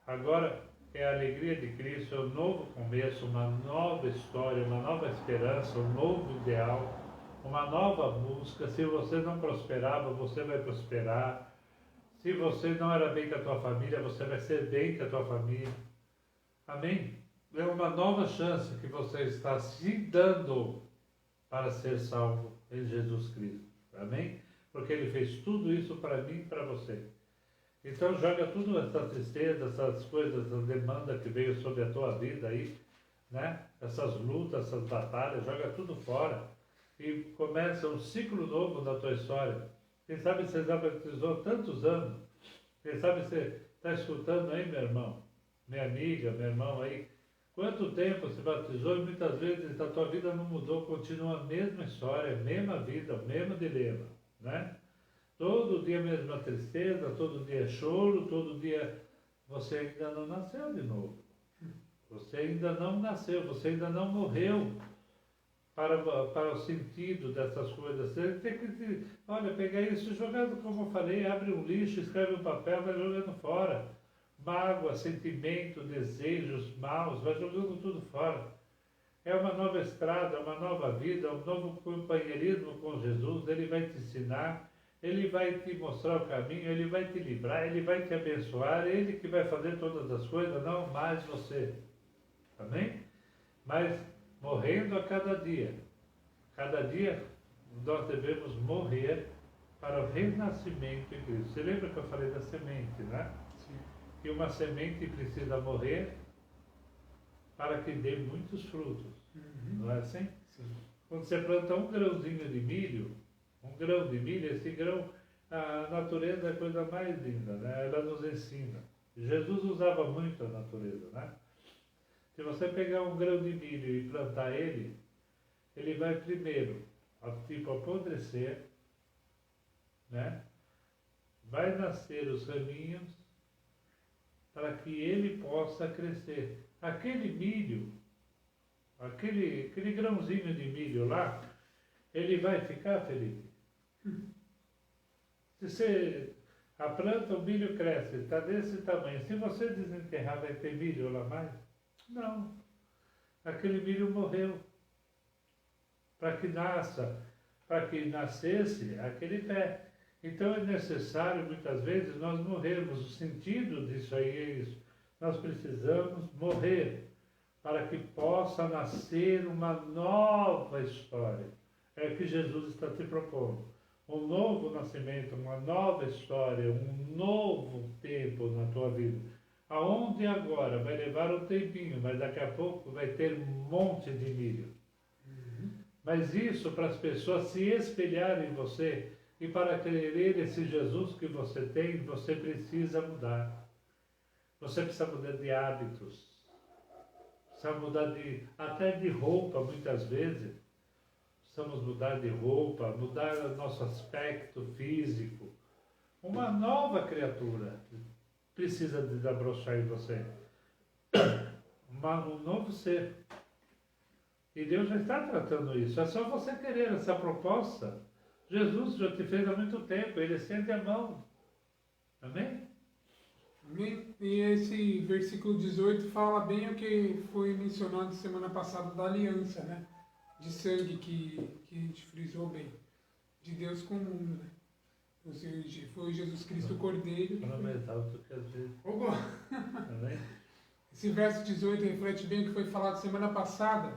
Agora é a alegria de Cristo, é um novo começo, uma nova história, uma nova esperança, um novo ideal, uma nova busca. Se você não prosperava, você vai prosperar. Se você não era bem com a tua família, você vai ser bem com a tua família. Amém? É uma nova chance que você está se dando para ser salvo em Jesus Cristo. Amém? Porque Ele fez tudo isso para mim e para você. Então joga tudo essa tristeza, essas coisas, essa demanda que veio sobre a tua vida aí, né? Essas lutas, essas batalhas, joga tudo fora e começa um ciclo novo na tua história. Quem sabe você já batizou tantos anos? Quem sabe você está escutando aí, meu irmão, minha amiga, meu irmão aí? Quanto tempo você batizou e muitas vezes a tua vida não mudou, continua a mesma história, a mesma vida, o mesmo dilema, né? Todo dia a mesma tristeza, todo dia choro, todo dia você ainda não nasceu de novo. Você ainda não nasceu, você ainda não morreu para o sentido dessas coisas. Você tem que, olha, pegar isso, jogando, como eu falei, abre um lixo, escreve um papel, vai jogando fora. Mágoa, sentimento, desejos maus, vai jogando tudo fora. É uma nova estrada, uma nova vida, um novo companheirismo com Jesus. Ele vai te ensinar, Ele vai te mostrar o caminho, Ele vai te livrar, Ele vai te abençoar, Ele que vai fazer todas as coisas, não mais você. Amém? Mas morrendo a cada dia. Cada dia nós devemos morrer para o renascimento em Cristo. Você lembra que eu falei da semente, né? Sim. Que uma semente precisa morrer para que dê muitos frutos. Não é assim? Sim. Quando você planta um grãozinho de milho, esse grão, a natureza é a coisa mais linda, né? Ela nos ensina. Jesus usava muito a natureza, né? Se você pegar um grão de milho e plantar ele vai primeiro, apodrecer, né? Vai nascer os raminhos para que ele possa crescer. Aquele milho, aquele grãozinho de milho lá, ele vai ficar, Felipe? Se você a planta, o milho cresce, está desse tamanho. Se você desenterrar, vai ter milho lá mais? Não. Aquele milho morreu. Para que nascesse aquele pé. Então é necessário, muitas vezes, nós morrermos. O sentido disso aí é isso. Nós precisamos morrer para que possa nascer uma nova história. É o que Jesus está te propondo. Um novo nascimento, uma nova história, um novo tempo na tua vida. Aonde agora vai levar um tempinho, mas daqui a pouco vai ter um monte de milho. Mas isso para as pessoas se espelharem em você e para querer esse Jesus que você tem, você precisa mudar. Você precisa mudar de hábitos. Precisa mudar até de roupa, muitas vezes. Precisamos mudar de roupa, mudar o nosso aspecto físico. Uma nova criatura precisa desabrochar em você. Um novo ser. E Deus já está tratando isso. É só você querer essa proposta. Jesus já te fez há muito tempo. Ele estende a mão. Amém? Amém? E esse versículo 18 fala bem o que foi mencionado semana passada da aliança, né? De sangue que a gente frisou bem. De Deus com o mundo, né? Ou seja, foi Jesus Cristo o Cordeiro. Fala mais alto que às vezes. Esse verso 18 reflete bem o que foi falado semana passada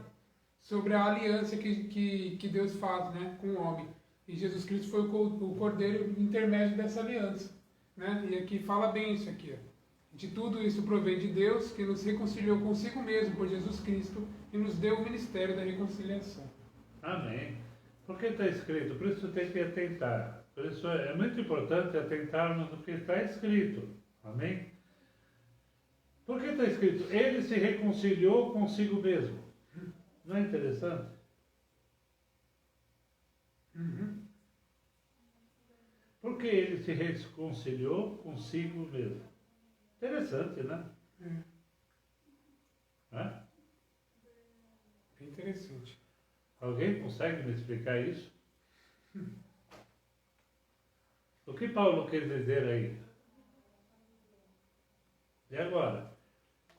sobre a aliança que Deus faz, né, com o homem. E Jesus Cristo foi o cordeiro intermédio dessa aliança, né? E aqui fala bem isso aqui, ó. De tudo isso provém de Deus, que nos reconciliou consigo mesmo por Jesus Cristo e nos deu o ministério da reconciliação. Amém. Porque está escrito, por isso tem que atentar. Por isso é muito importante atentarmos no que está escrito. Amém? Por que está escrito? Ele se reconciliou consigo mesmo. Não é interessante? Uhum. Por que ele se reconciliou consigo mesmo? Interessante, né? Hã? É interessante. Alguém consegue me explicar isso? O que Paulo quer dizer aí? E agora?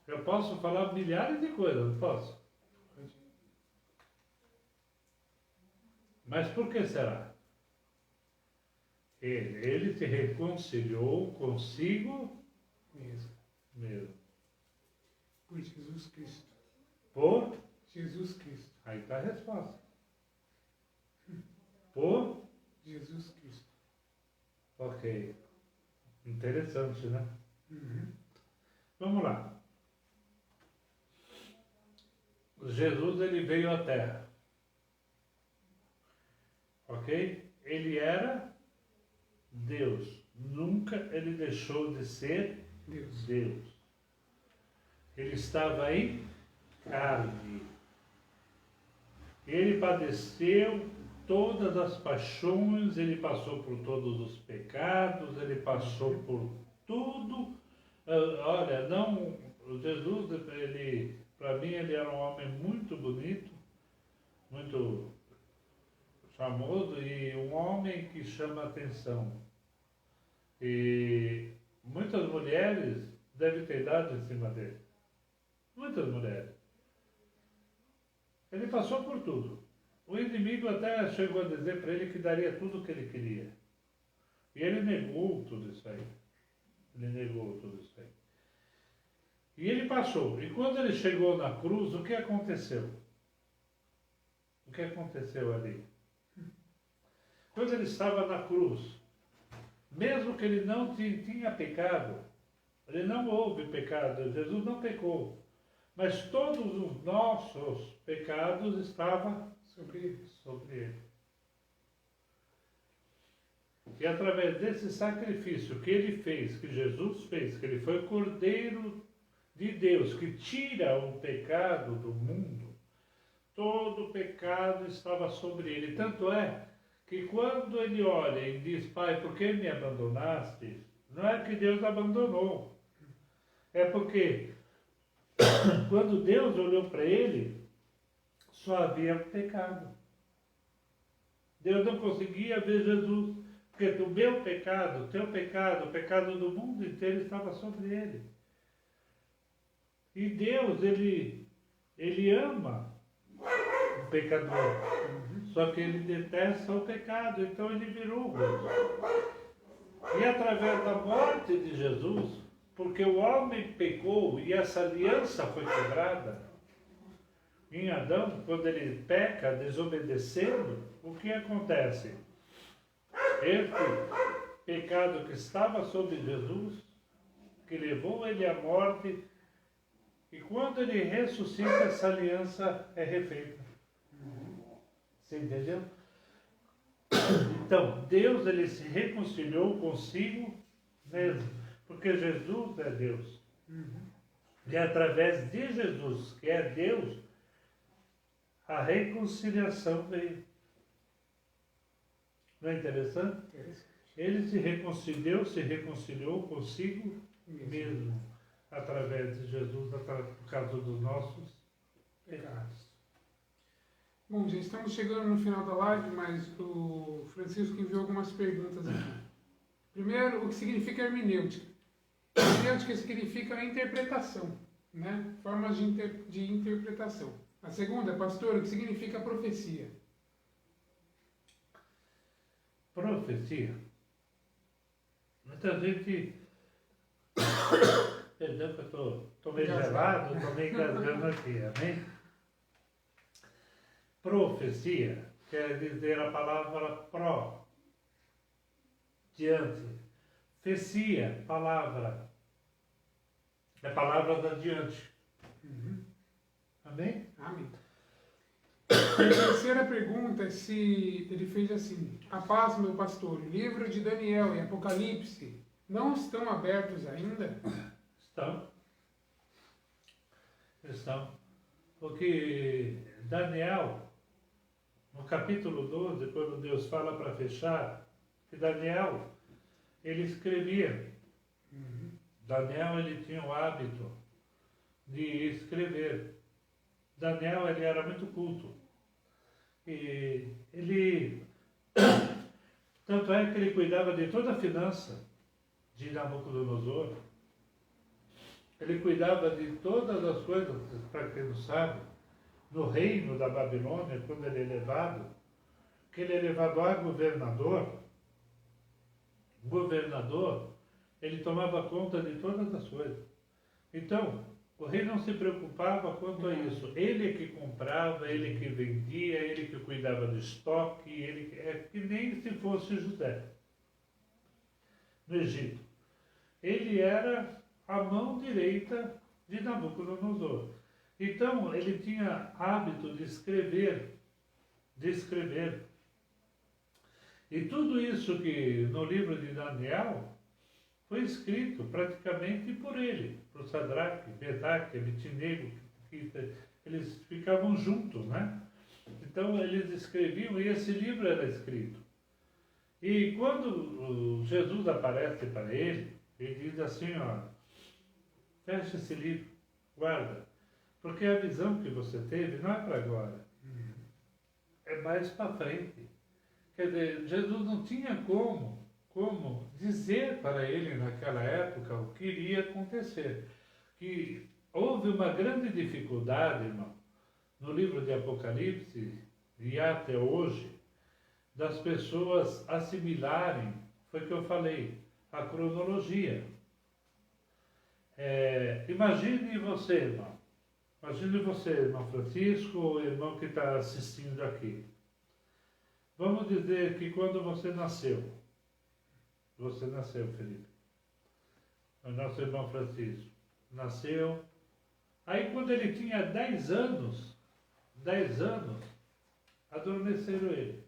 Eu posso falar milhares de coisas, não posso? Mas por que será? Ele se reconciliou consigo mesmo. Por Jesus Cristo. Por? Jesus Cristo. Aí está a resposta. Por? Jesus Cristo. Ok. Interessante, né? Uhum. Vamos lá. Jesus, ele veio à Terra. Ok? Ele era Deus. Nunca ele deixou de ser Deus. Ele estava em carne. Ele padeceu todas as paixões, ele passou por todos os pecados, ele passou por tudo. Olha, não, Jesus, ele, para mim, ele era um homem muito bonito, muito famoso e um homem que chama atenção. E muitas mulheres devem ter dado em cima dele. Muitas mulheres. Ele passou por tudo. O inimigo até chegou a dizer para ele que daria tudo o que ele queria. E ele negou tudo isso aí. Ele negou tudo isso aí. E ele passou. E quando ele chegou na cruz, o que aconteceu? O que aconteceu ali? Quando ele estava na cruz, mesmo que ele não tinha pecado, ele não houve pecado, Jesus não pecou, mas todos os nossos pecados estavam sobre ele. E através desse sacrifício que ele fez, que Jesus fez, que ele foi o Cordeiro de Deus, que tira o pecado do mundo, todo o pecado estava sobre ele. Tanto é que quando ele olha e diz, Pai, por que me abandonaste? Não é que Deus abandonou. É porque quando Deus olhou para ele, só havia pecado. Deus não conseguia ver Jesus, porque o meu pecado, o teu pecado, o pecado do mundo inteiro estava sobre ele. E Deus, ele ama o pecador, só que ele detesta o pecado, então ele virou o rosto. E através da morte de Jesus, porque o homem pecou e essa aliança foi quebrada, em Adão, quando ele peca, desobedecendo, o que acontece? Esse pecado que estava sobre Jesus, que levou ele à morte, e quando ele ressuscita, essa aliança é refeita. Você entendeu? Então, Deus, ele se reconciliou consigo mesmo, porque Jesus é Deus. E é através de Jesus, que é Deus, a reconciliação veio. Não é interessante? Ele se reconciliou consigo mesmo, através de Jesus, por causa dos nossos pecados. Bom, já estamos chegando no final da live, mas o Francisco enviou algumas perguntas aqui. Primeiro, o que significa hermenêutica? Hermenêutica significa interpretação, né? Formas de interpretação. A segunda, pastor, o que significa profecia? Profecia. Muita gente... Perdão que eu estou meio gelado, estou meio engasgando aqui, amém? Profecia quer dizer a palavra pró, diante. Fecia, palavra. É palavra da diante. Amém? Amém. A terceira pergunta é se ele fez assim: a paz, meu pastor, livro de Daniel e Apocalipse não estão abertos ainda? Estão. Porque Daniel, no capítulo 12, quando Deus fala para fechar, que Daniel, ele escrevia. Daniel, ele tinha o hábito de escrever. Daniel, ele era muito culto. E ele, tanto é que ele cuidava de toda a finança de Nabucodonosor. Ele cuidava de todas as coisas, para quem não sabe, no reino da Babilônia, quando ele é levado, que ele é levado a governador, ele tomava conta de todas as coisas. Então, o rei não se preocupava quanto a isso. Ele que comprava, ele que vendia, ele que cuidava do estoque, é que nem se fosse José, no Egito. Ele era a mão direita de Nabucodonosor. Então, ele tinha hábito de escrever. E tudo isso que no livro de Daniel foi escrito praticamente por ele, por Sadraque, Mesaque, Abednego, que eles ficavam juntos, né? Então eles escreviam e esse livro era escrito. E quando Jesus aparece para ele diz assim, ó, fecha esse livro, guarda, porque a visão que você teve não é para agora, é mais para frente. Quer dizer, Jesus não tinha como dizer para ele naquela época o que iria acontecer. Que houve uma grande dificuldade, irmão, no livro de Apocalipse, e até hoje, das pessoas assimilarem, foi o que eu falei, a cronologia. Imagine você, irmão. Imagine você, irmão Francisco, o irmão que está assistindo aqui. Vamos dizer que quando você nasceu, Felipe, o nosso irmão Francisco, nasceu, aí quando ele tinha 10 anos, adormeceram ele.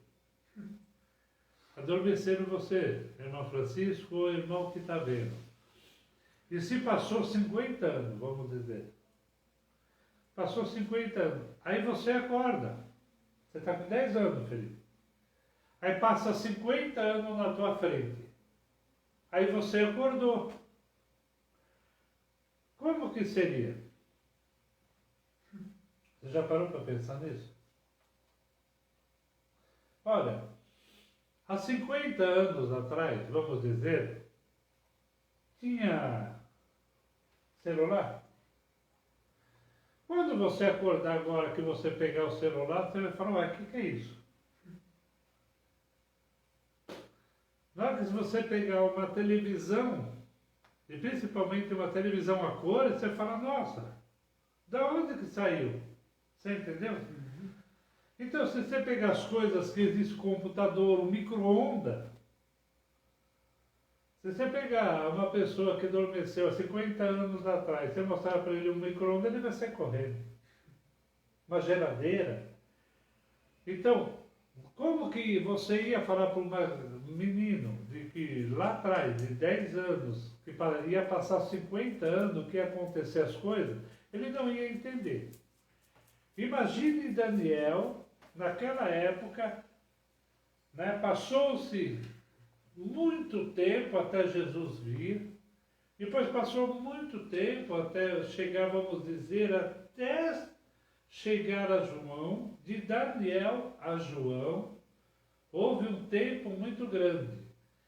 Adormeceram você, irmão Francisco, o irmão que está vendo. E se passou 50 anos, vamos dizer. Passou 50 anos. Aí você acorda. Você está com 10 anos, Felipe. Aí passa 50 anos na tua frente. Aí você acordou. Como que seria? Você já parou para pensar nisso? Olha, há 50 anos atrás, vamos dizer, tinha celular. Quando você acordar agora, que você pegar o celular, você vai falar, ué, o que é isso? Na hora que você pegar uma televisão, e principalmente uma televisão a cores, você fala, nossa, da onde que saiu? Você entendeu? Então, se você pegar as coisas que existe, computador, um micro-ondas, se você pegar uma pessoa que adormeceu há 50 anos atrás, você mostrar para ele um micro-ondas, ele vai sair correndo. Uma geladeira. Então, como que você ia falar para um menino de que lá atrás, de 10 anos, que ia passar 50 anos, que ia acontecer as coisas, ele não ia entender. Imagine Daniel, naquela época, né, passou-se muito tempo até Jesus vir, depois passou muito tempo até chegar, vamos dizer, até chegar a João, de Daniel a João, houve um tempo muito grande.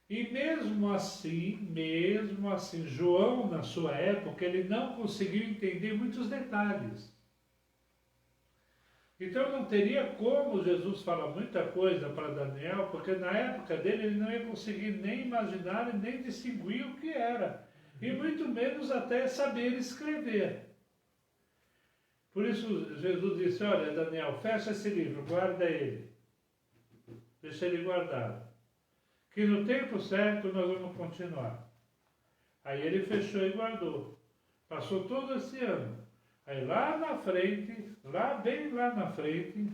E mesmo assim, João, na sua época, ele não conseguiu entender muitos detalhes. Então não teria como Jesus falar muita coisa para Daniel, porque na época dele ele não ia conseguir nem imaginar e nem distinguir o que era. E muito menos até saber escrever. Por isso Jesus disse, olha Daniel, fecha esse livro, guarda ele. Deixa ele guardado. Que no tempo certo nós vamos continuar. Aí ele fechou e guardou. Passou todo esse ano. Aí lá na frente, bem lá na frente,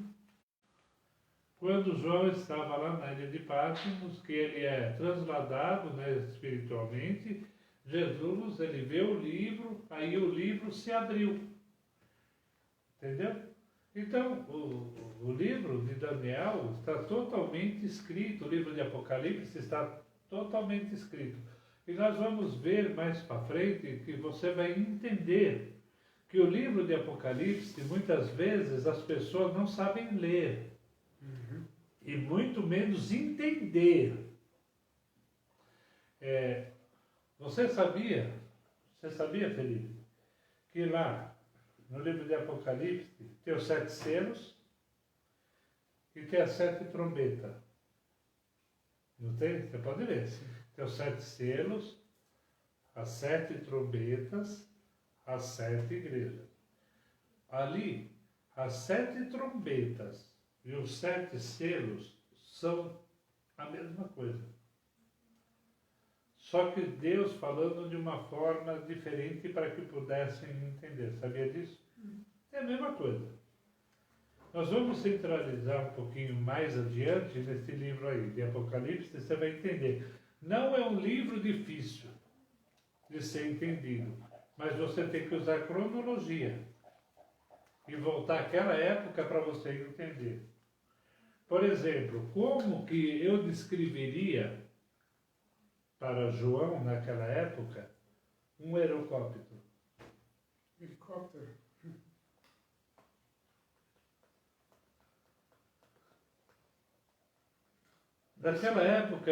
quando João estava lá na ilha de Patmos, que ele é transladado, né, espiritualmente, Jesus, ele vê o livro, aí o livro se abriu. Entendeu? Então, o livro de Daniel está totalmente escrito, o livro de Apocalipse está totalmente escrito. E nós vamos ver mais para frente que você vai entender que o livro de Apocalipse, muitas vezes, as pessoas não sabem ler. E muito menos entender. Você sabia, Felipe, que lá no livro de Apocalipse tem os 7 selos e tem as 7 trombetas. Não tem? Você pode ler. Tem os 7 selos, as 7 trombetas, as 7 igrejas. Ali, as 7 trombetas e os 7 selos são a mesma coisa. Só que Deus falando de uma forma diferente para que pudessem entender. Sabia disso? É a mesma coisa. Nós vamos centralizar um pouquinho mais adiante nesse livro aí, de Apocalipse, você vai entender. Não é um livro difícil de ser entendido, mas você tem que usar cronologia e voltar àquela época para você entender. Por exemplo, como que eu descreveria para João, naquela época, um aerocóptero? Helicóptero. Naquela época,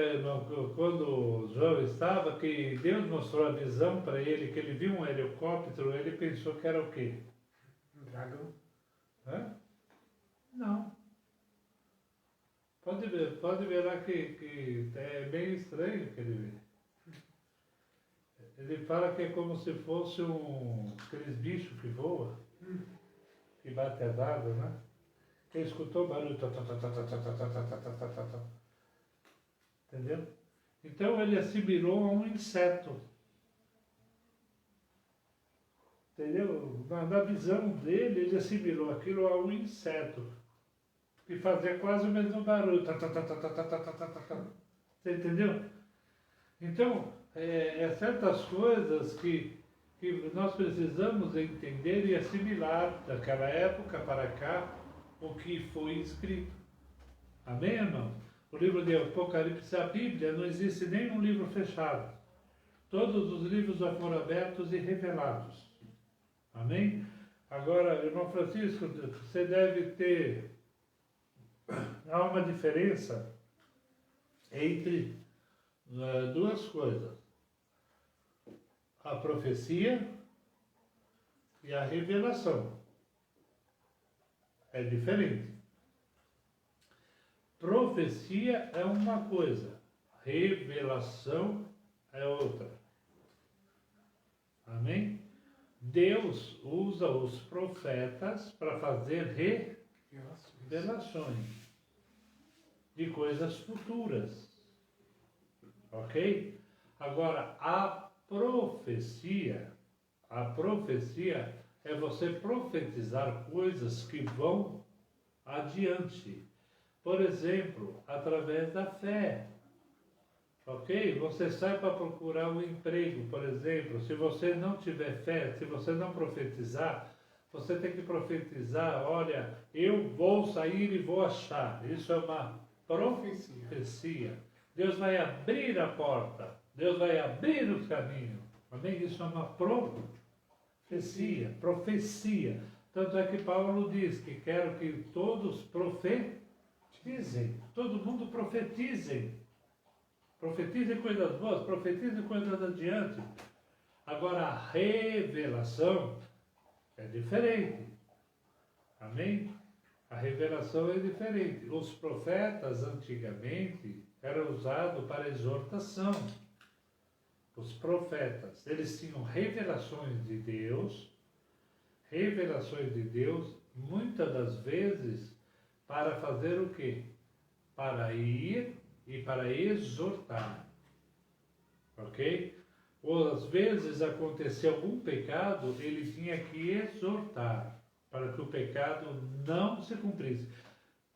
quando João estava, que Deus mostrou a visão para ele, que ele viu um helicóptero, ele pensou que era o quê? Um dragão. Hã? Não. Pode ver lá que é bem estranho que ele vê. Ele fala que é como se fosse aqueles bichos que voam, que bate as asas, né? Ele escutou o barulho. Entendeu? Então ele assimilou a um inseto. Entendeu? Na visão dele, ele assimilou aquilo a um inseto. Que fazia quase o mesmo barulho. Você entendeu? Então, certas coisas que nós precisamos entender e assimilar daquela época para cá o que foi escrito. Amém, irmão? O livro de Apocalipse, a Bíblia, não existe nenhum livro fechado. Todos os livros já foram abertos e revelados. Amém? Agora, irmão Francisco, você deve ter... Há uma diferença entre duas coisas. A profecia e a revelação. É diferente. Profecia é uma coisa, revelação é outra. Amém? Deus usa os profetas para fazer revelações de coisas futuras. Ok? Agora, a profecia é você profetizar coisas que vão adiante. Por exemplo, através da fé. Ok? Você sai para procurar um emprego, por exemplo. Se você não tiver fé, se você não profetizar, você tem que profetizar, olha, eu vou sair e vou achar. Isso é uma profecia. Deus vai abrir a porta. Deus vai abrir o caminho. Amém? Isso é uma profecia. Tanto é que Paulo diz que quero que todos profetizem. Todo mundo profetizem. Profetizem coisas boas, profetizem coisas adiante. Agora, a revelação é diferente. Amém? A revelação é diferente. Os profetas, antigamente, eram usados para exortação. Os profetas, eles tinham revelações de Deus revelações de Deus, muitas das vezes, para fazer o quê? Para ir e para exortar. Ok? Ou às vezes aconteceu algum pecado, ele tinha que exortar, para que o pecado não se cumprisse.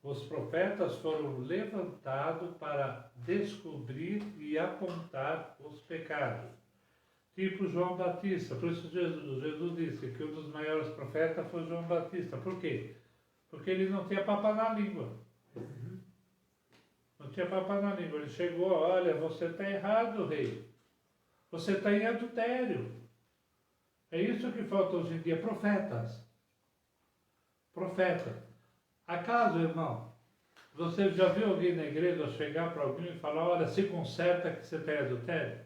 Os profetas foram levantados para descobrir e apontar os pecados. Tipo João Batista. Por isso Jesus disse que um dos maiores profetas foi João Batista. Por quê? Porque ele não tinha papa na língua. Não tinha papa na língua. Ele chegou, olha, você está errado, rei. Você está em adultério. É isso que falta hoje em dia. Profetas. Profetas. Acaso, irmão, você já viu alguém na igreja chegar para alguém e falar, olha, se conserta que você está em adultério?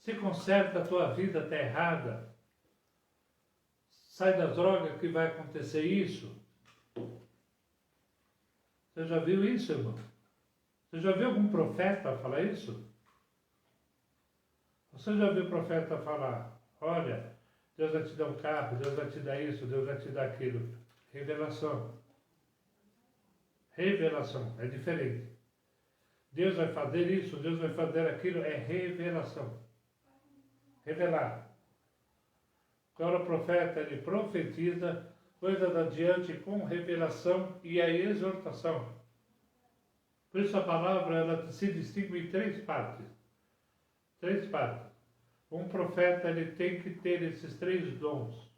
Se conserta, a tua vida está errada. Sai das drogas que vai acontecer isso. Você já viu isso, irmão? Você já viu algum profeta falar isso? Você já viu profeta falar, olha, Deus vai te dar um carro, Deus vai te dar isso, Deus vai te dar aquilo. Revelação. Revelação, é diferente. Deus vai fazer isso, Deus vai fazer aquilo, é revelação. Revelar. Agora o profeta, ele profetiza coisas adiante com revelação e a exortação. Por isso a palavra, ela se distingue em três partes. Três partes. Um profeta, ele tem que ter esses três dons.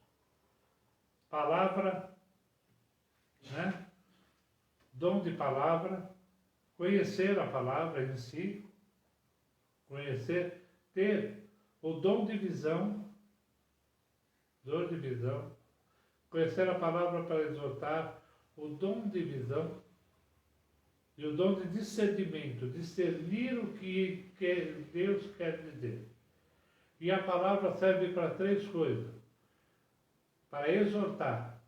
Palavra, né? Dom de palavra, conhecer a palavra em si, conhecer, ter o dom de visão, conhecer a palavra para exortar, o dom de visão e o dom de discernimento, discernir o que Deus quer dizer. E a palavra serve para três coisas: para exortar,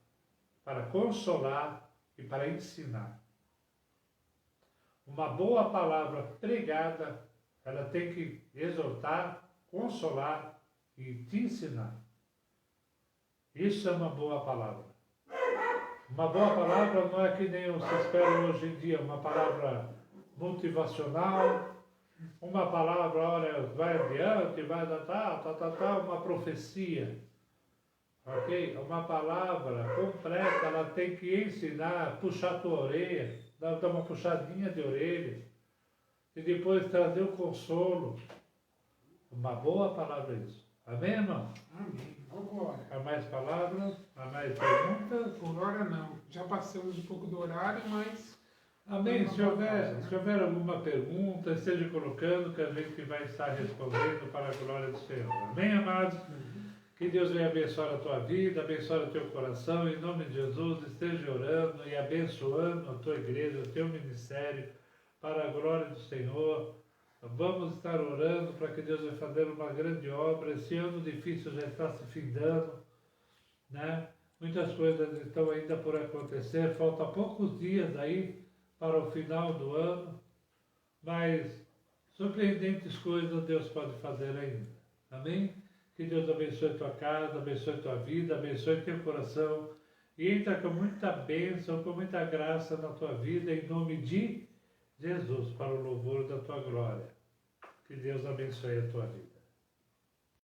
para consolar e para ensinar. Uma boa palavra pregada, ela tem que exortar, consolar e te ensinar. Isso é uma boa palavra. Uma boa palavra não é que nem se espera hoje em dia, uma palavra motivacional, uma palavra, olha, vai adiante, vai dar tal, uma profecia. Ok? Uma palavra completa, ela tem que ensinar, puxar a tua orelha, dar uma puxadinha de orelha, e depois trazer o consolo. Uma boa palavra é isso. Amém, irmão? Amém. Agora. Há mais palavras? Há mais perguntas? Por hora não. Já passamos um pouco do horário, mas... Amém. Se houver alguma pergunta, esteja colocando que a gente vai estar respondendo para a glória do Senhor. Amém, amados? Que Deus venha abençoar a tua vida, abençoar o teu coração, em nome de Jesus, esteja orando e abençoando a tua igreja, o teu ministério, para a glória do Senhor. Vamos estar orando para que Deus vai fazer uma grande obra. Esse ano difícil já está se findando, né? Muitas coisas estão ainda por acontecer, falta poucos dias aí para o final do ano, mas surpreendentes coisas Deus pode fazer ainda. Amém? Que Deus abençoe a tua casa, abençoe a tua vida, abençoe teu coração e entra com muita bênção, com muita graça na tua vida, em nome de Jesus, para o louvor da tua glória. Que Deus abençoe a tua vida.